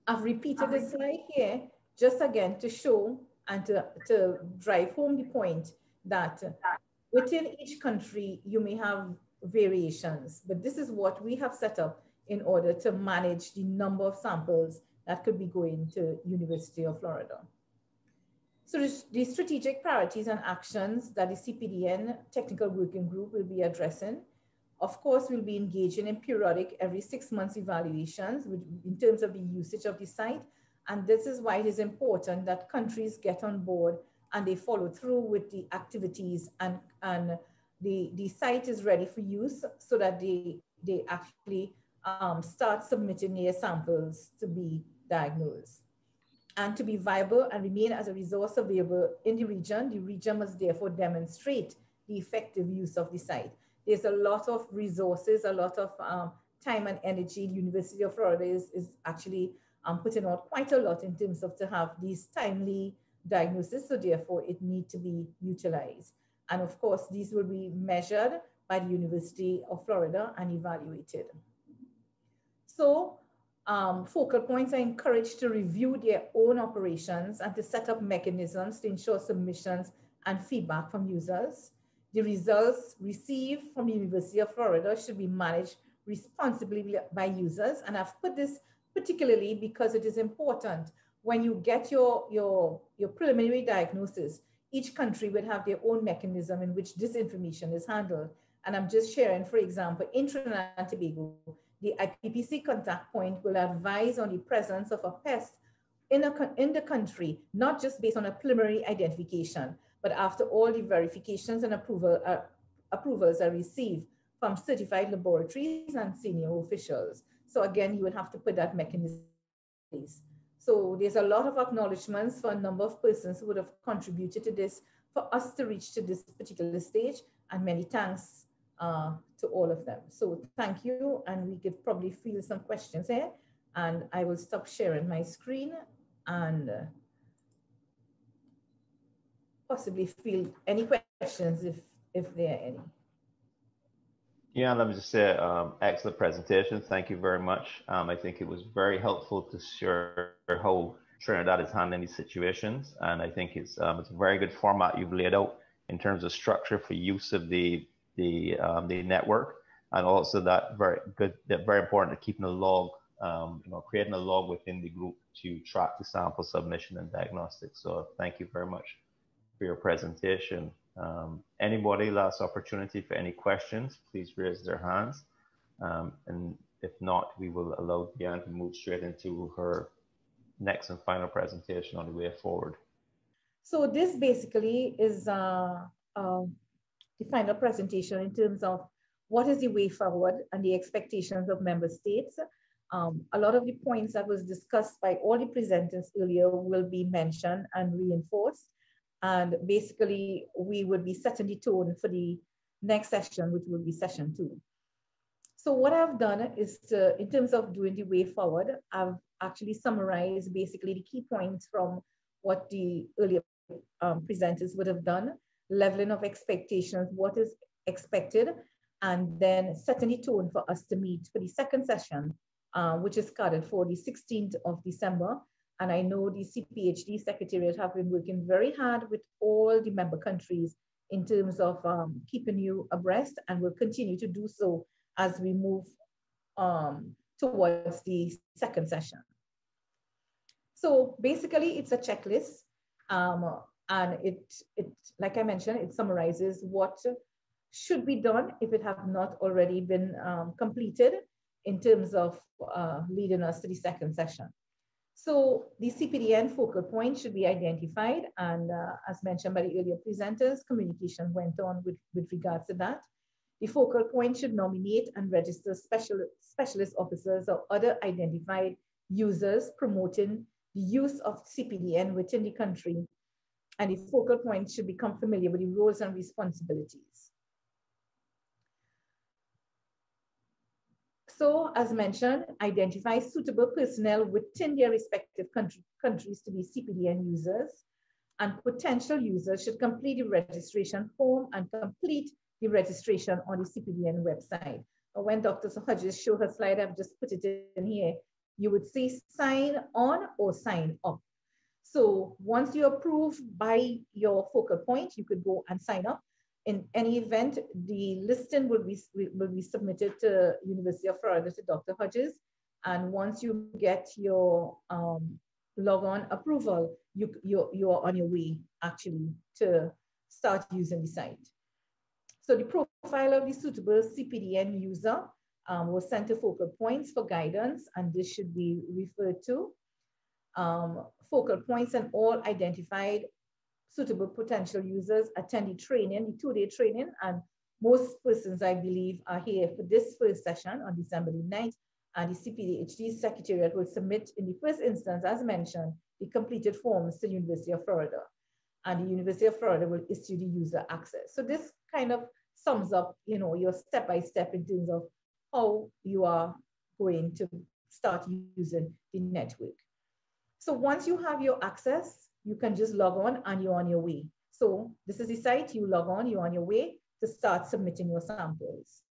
D: I've repeated this slide here just again to show and to drive home the point that within each country, you may have variations, but this is what we have set up in order to manage the number of samples that could be going to University of Florida. So the strategic priorities and actions that the CPDN Technical Working Group will be addressing. Of course, we'll be engaging in periodic every 6 months evaluations in terms of the usage of the site. And this is why it is important that countries get on board and they follow through with the activities, and the site is ready for use, so that they actually start submitting their samples to be diagnosed. And to be viable and remain as a resource available in the region must therefore demonstrate the effective use of the site. There's a lot of resources, a lot of time and energy. The University of Florida is actually putting out quite a lot in terms of to have these timely diagnoses, so therefore it needs to be utilized. And of course, these will be measured by the University of Florida and evaluated. So focal points are encouraged to review their own operations and to set up mechanisms to ensure submissions and feedback from users. The results received from the University of Florida should be managed responsibly by users. And I've put this particularly because it is important when you get your preliminary diagnosis, each country would have their own mechanism in which this information is handled. And I'm just sharing, for example, in Trinidad and Tobago, the IPPC contact point will advise on the presence of a pest in the country, not just based on a preliminary identification, but after all the verifications and approvals are received from certified laboratories and senior officials. So again, you would have to put that mechanism in place. So there's a lot of acknowledgements for a number of persons who would have contributed to this for us to reach to this particular stage, and many thanks to all of them. So thank you, and we could probably field some questions here, and I will stop sharing my screen and possibly field any questions if there are any.
A: Yeah, let me just say, excellent presentation. Thank you very much. I think it was very helpful to share how Trinidad is handling these situations. And I think it's a very good format you've laid out in terms of structure for use of the network. And also that very important to keeping a log, creating a log within the group to track the sample submission and diagnostic. So thank you very much for your presentation. Anybody, last opportunity for any questions, please raise their hands. And if not, we will allow Diane to move straight into her next and final presentation on the way forward.
D: So this basically is the final presentation in terms of what is the way forward and the expectations of member states. A lot of the points that was discussed by all the presenters earlier will be mentioned and reinforced. And basically, we would be setting the tone for the next session, which will be session 2. So what I've done is, in terms of doing the way forward, I've actually summarized basically the key points from what the earlier presenters would have done, leveling of expectations, what is expected, and then setting the tone for us to meet for the second session, which is scheduled for the 16th of December. And I know the CPHD Secretariat have been working very hard with all the member countries in terms of keeping you abreast, and will continue to do so as we move towards the second session. So basically, it's a checklist, and it, like I mentioned, it summarizes what should be done if it have not already been completed in terms of leading us to the second session. So the CPDN focal point should be identified, and as mentioned by the earlier presenters, communication went on with regards to that. The focal point should nominate and register specialist officers or other identified users promoting the use of CPDN within the country, and the focal point should become familiar with the roles and responsibilities. So, as mentioned, identify suitable personnel within their respective countries to be CPDN users, and potential users should complete the registration form and complete the registration on the CPDN website. When Dr. Hodges showed her slide, I've just put it in here, you would see sign on or sign up. So once you're approved by your focal point, you could go and sign up. In any event, the listing will be submitted to University of Florida to Dr. Hodges. And once you get your log-on approval, you're on your way actually to start using the site. So the profile of the suitable CPDN user was sent to focal points for guidance, and this should be referred to. Focal points and all identified suitable potential users attend the training, the 2-day training, and most persons, I believe, are here for this first session on December the 9th, and the CPHD Secretariat will submit in the first instance, as mentioned, the completed forms to the University of Florida, and the University of Florida will issue the user access. So this kind of sums up, your step-by-step in terms of how you are going to start using the network. So once you have your access, you can just log on and you're on your way. So this is the site, you log on, you're on your way to start submitting your samples.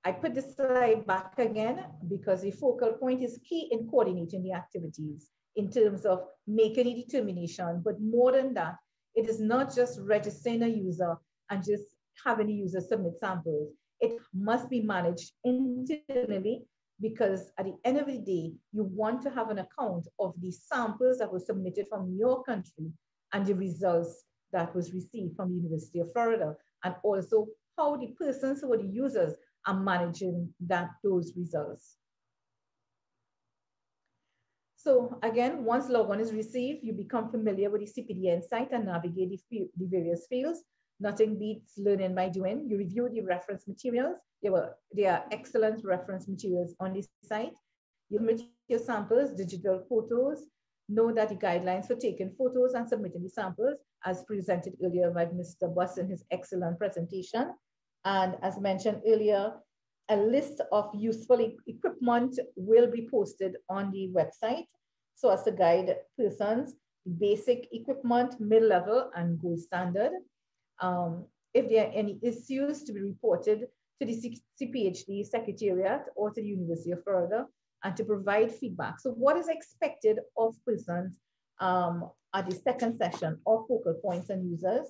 D: I put this slide back again because the focal point is key in coordinating the activities in terms of making a determination, but more than that, it is not just registering a user and just having the user submit samples. It must be managed internally, because at the end of the day, you want to have an account of the samples that were submitted from your country and the results that was received from the University of Florida, and also how the persons who are the users are managing those results. So again, once log-on is received, you become familiar with the CPDN site and navigate the various fields. Nothing beats learning by doing. You review the reference materials. There are excellent reference materials on this site. You submit your samples, digital photos. Know that the guidelines for taking photos and submitting the samples, as presented earlier by Mr. Buss in his excellent presentation. And as mentioned earlier, a list of useful equipment will be posted on the website so as to guide persons, basic equipment, mid-level, and gold standard. If there are any issues to be reported to the CPHD Secretariat or to the University of Florida, and to provide feedback. So what is expected of persons at the second session of focal points and users?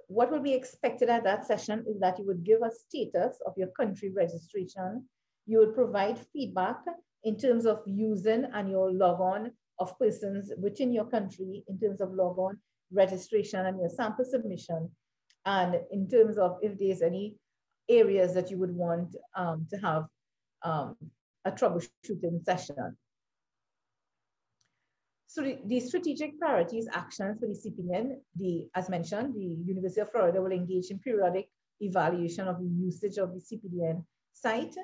D: What will be expected at that session is that you would give a status of your country registration. You would provide feedback in terms of using and your log-on of persons within your country in terms of log-on registration and your sample submission, and in terms of if there's any areas that you would want to have a troubleshooting session. So the strategic priorities actions for the CPDN, as mentioned, the University of Florida will engage in periodic evaluation of the usage of the CPDN site,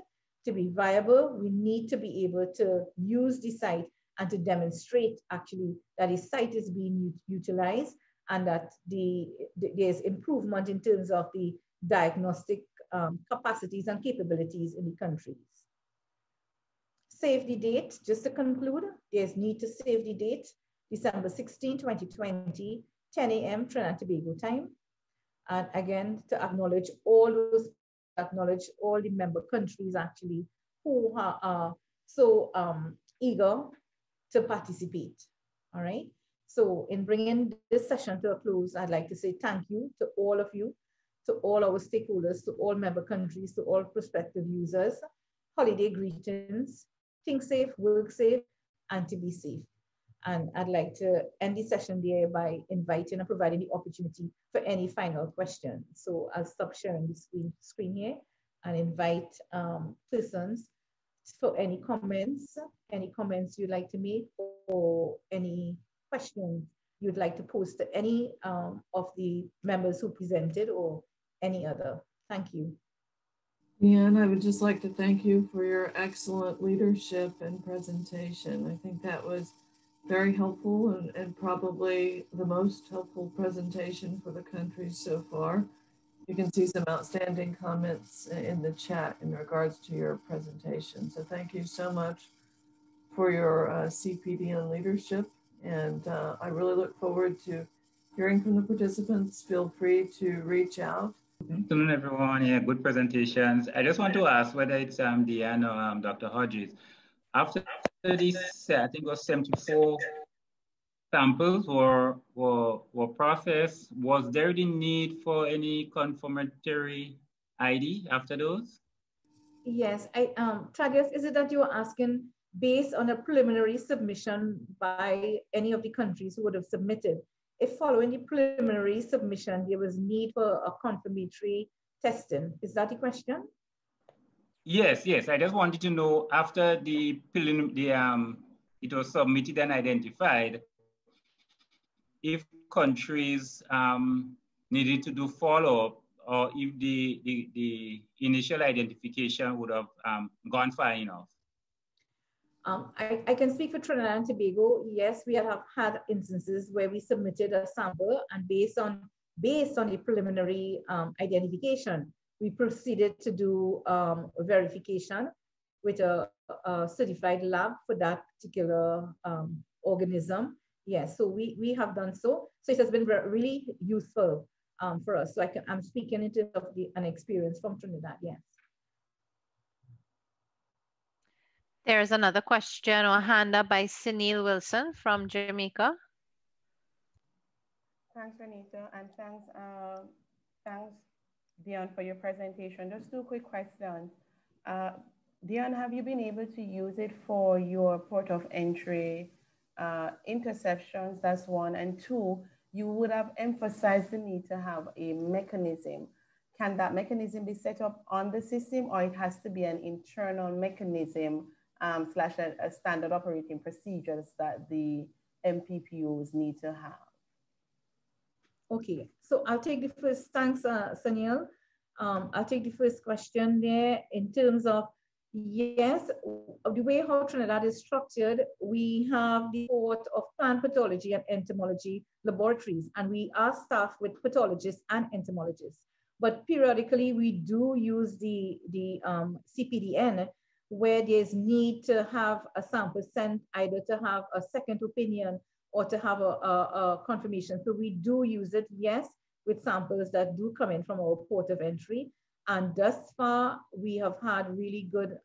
D: to be viable, we need to be able to use the site and to demonstrate actually that the site is being utilized and that there's improvement in terms of the diagnostic capacities and capabilities in the countries. Save the date, just to conclude, there's need to save the date, December 16, 2020, 10 a.m. Trinidad and Tobago time. And again, to acknowledge all the member countries actually who are so eager to participate, all right? So in bringing this session to a close, I'd like to say thank you to all of you, to all our stakeholders, to all member countries, to all prospective users. Holiday greetings, think safe, work safe, and to be safe. And I'd like to end the session there by inviting and providing the opportunity for any final questions. So I'll stop sharing the screen here and invite persons for any comments you'd like to make or any questions you'd like to pose to any of the members who presented or any other. Thank you.
B: Deanne, I would just like to thank you for your excellent leadership and presentation. I think that was very helpful and probably the most helpful presentation for the country so far. You can see some outstanding comments in the chat in regards to your presentation. So thank you so much for your CPDN leadership. And I really look forward to hearing from the participants. Feel free to reach out.
I: Good afternoon, everyone. Yeah, good presentations. I just want to ask whether it's Deanne or Dr. Hodges. After this, I think it was 74 samples were processed. Was there the need for any confirmatory ID after those?
D: Yes, Thaddeus, is it that you are asking based on a preliminary submission by any of the countries who would have submitted? If following the preliminary submission, there was need for a confirmatory testing. Is that the question?
I: Yes, yes. I just wanted to know after it was submitted and identified, if countries needed to do follow-up or if the initial identification would have gone far enough.
D: I can speak for Trinidad and Tobago. Yes, we have had instances where we submitted a sample and based on the preliminary identification, we proceeded to do a verification with a certified lab for that particular organism. Yes, so we have done so. So it has been really useful for us. So I'm speaking in terms of an experience from Trinidad, yes.
G: There's another question or hand up by Sunil Wilson from Jamaica.
J: Thanks, Renita, and thanks, Dion, for your presentation. Just two quick questions. Dion, have you been able to use it for your port of entry interceptions? That's one. And two, you would have emphasized the need to have a mechanism. Can that mechanism be set up on the system, or it has to be an internal mechanism slash a standard operating procedures that the MPPOs need to have?
D: Okay, so I'll take the first, thanks, Sunil. I'll take the first question there in terms of, yes, the way how Trinidad is structured, we have the Port of Plant Pathology and Entomology laboratories, and we are staffed with pathologists and entomologists. But periodically, we do use the CPDN where there's need to have a sample sent, either to have a second opinion or to have a confirmation. So we do use it, yes, with samples that do come in from our port of entry. And thus far, we have had really good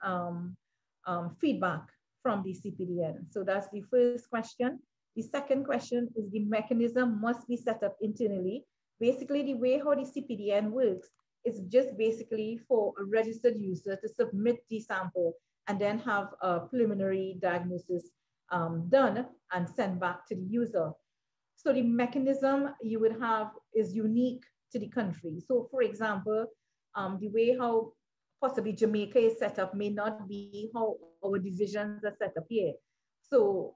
D: feedback from the CPDN. So that's the first question. The second question is the mechanism must be set up internally. Basically, the way how the CPDN works is just basically for a registered user to submit the sample and then have a preliminary diagnosis done and sent back to the user. So the mechanism you would have is unique to the country. So for example, the way how possibly Jamaica is set up may not be how our divisions are set up here. So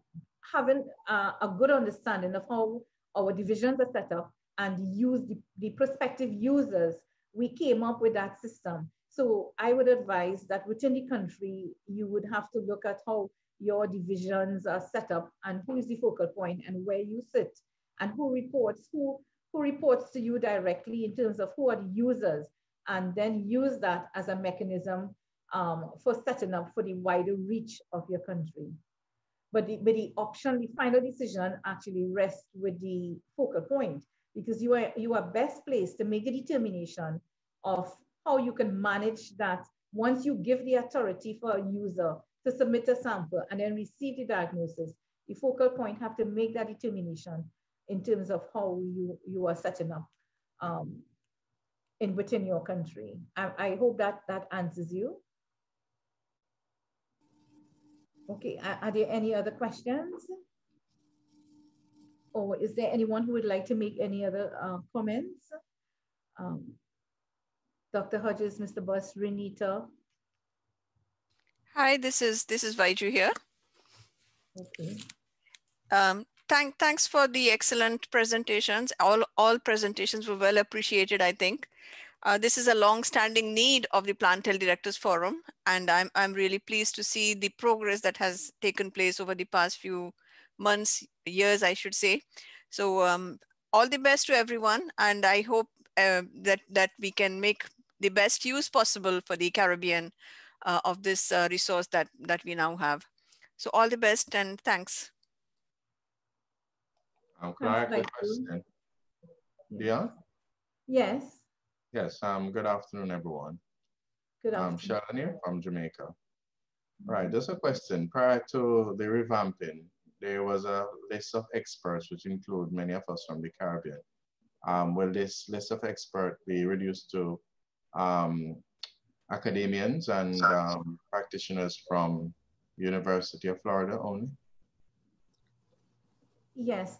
D: having a good understanding of how our divisions are set up and use the prospective users we came up with that system. So I would advise that within the country, you would have to look at how your divisions are set up and who is the focal point and where you sit and who reports to you directly in terms of who are the users, and then use that as a mechanism for setting up for the wider reach of your country. But the final decision actually rests with the focal point, because you are best placed to make the determination of how you can manage that once you give the authority for a user to submit a sample and then receive the diagnosis. The focal point have to make that determination in terms of how you are setting up within your country. I hope that answers you. Okay, are there any other questions? Or is there anyone who would like to make any other comments? Dr. Hodges, Mr. Buss, Renita.
K: Hi, this is Vaiju here.
D: Okay.
K: Thanks for the excellent presentations. All presentations were well appreciated, I think. This is a long-standing need of the Plant Health Directors Forum, and I'm really pleased to see the progress that has taken place over the past few months, years, I should say. So all the best to everyone, and I hope that we can make the best use possible for the Caribbean of this resource that we now have. So all the best and thanks.
L: Could I ask a question? Yeah?
D: Yes.
L: Yes, good afternoon, everyone.
D: Good afternoon.
L: I'm Sheldon here from Jamaica. Right, just a question. Prior to the revamping, there was a list of experts, which include many of us from the Caribbean. Will this list of experts be reduced to academians and practitioners from University of Florida only?
D: Yes.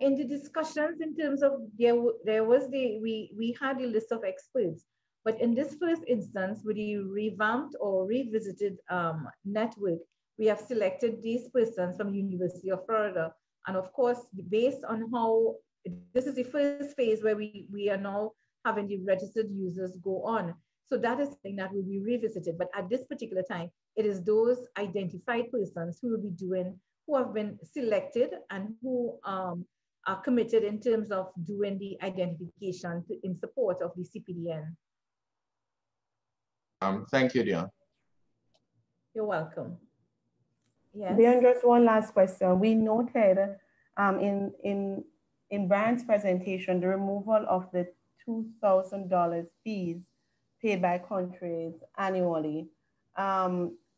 D: In the discussions in terms of we had a list of experts, but in this first instance, with the revamped or revisited network, we have selected these persons from the University of Florida. And of course, based on how, this is the first phase where we are now having the registered users go on. So that is something that will be revisited. But at this particular time, it is those identified persons who will be doing, who have been selected and who are committed in terms of doing the identification in support of the CPDN.
L: Thank you, Dion.
D: You're welcome. Yes.
J: Dion, just one last question. We noted in Brian's presentation the removal of the $2,000 fees paid by countries annually.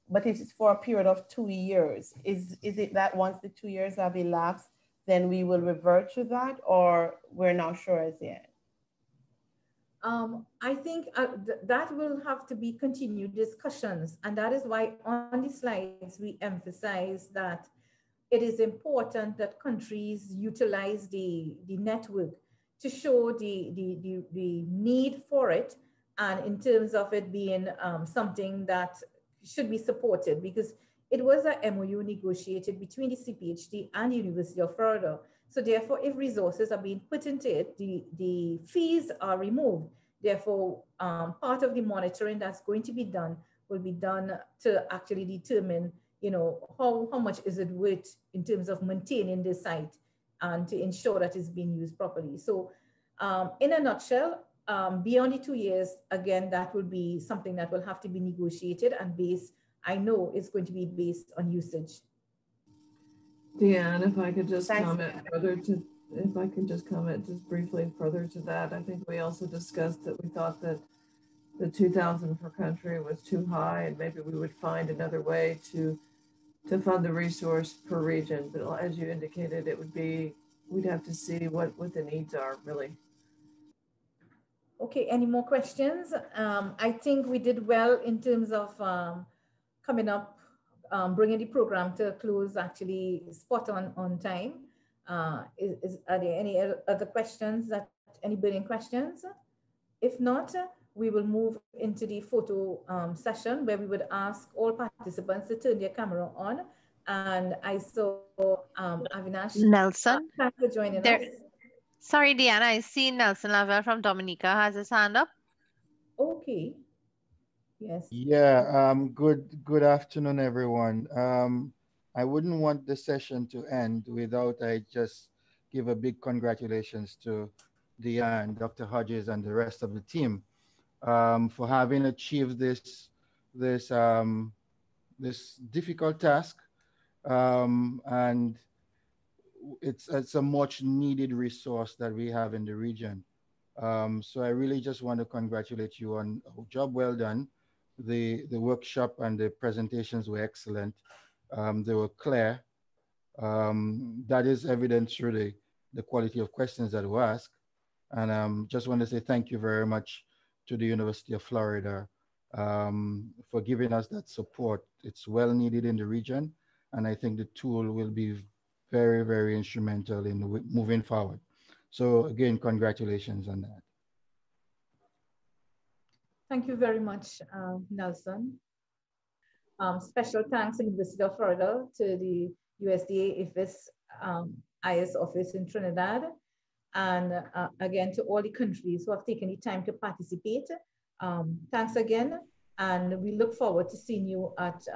J: But it is for a period of 2 years. Is it that once the 2 years have elapsed, then we will revert to that, or we're not sure as yet?
D: I think that will have to be continued discussions. And that is why on the slides, we emphasize that it is important that countries utilize the network to show the need for it, and in terms of it being something that should be supported, because it was a MOU negotiated between the CPHD and the University of Florida. So therefore, if resources are being put into it, the fees are removed. Therefore, part of the monitoring that's going to be done will be done to actually determine, how much is it worth in terms of maintaining the site and to ensure that it's being used properly. So in a nutshell, beyond the 2 years, again, that will be something that will have to be negotiated and based, I know it's going to be based on usage.
B: Deanne, if I could just comment just briefly further to that. I think we also discussed that we thought that the 2,000 per country was too high, and maybe we would find another way to fund the resource per region. But as you indicated, it would be, we'd have to see what the needs are really.
D: Okay, any more questions? I think we did well in terms of coming up, bringing the program to a close, actually spot on time. Are there any other questions, any burning questions? If not, we will move into the photo session where we would ask all participants to turn their camera on. And I saw Avinash.
G: Nelson.
D: Thanks for joining us.
G: Sorry, Deanna, I see Nelson Lavelle from Dominica has his hand up.
D: Okay. Yes.
M: Yeah, good afternoon, everyone. I wouldn't want the session to end without I just give a big congratulations to Diane, Dr. Hodges, and the rest of the team for having achieved this difficult task. And it's a much needed resource that we have in the region. So I really just want to congratulate you on a job well done. The workshop and the presentations were excellent. They were clear. That is evident through the quality of questions that were asked. And just want to say thank you very much to the University of Florida for giving us that support. It's well needed in the region, and I think the tool will be very, very instrumental in moving forward. So again, congratulations on that.
D: Thank you very much, Nelson. Special thanks to the University of Florida, to the USDA IFIS IS office in Trinidad, and again to all the countries who have taken the time to participate. Thanks again, and we look forward to seeing you at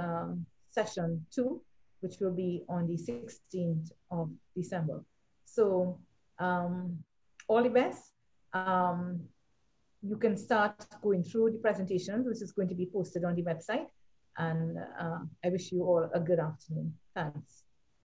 D: session 2, which will be on the 16th of December. So all the best. You can start going through the presentations, which is going to be posted on the website. And I wish you all a good afternoon. Thanks.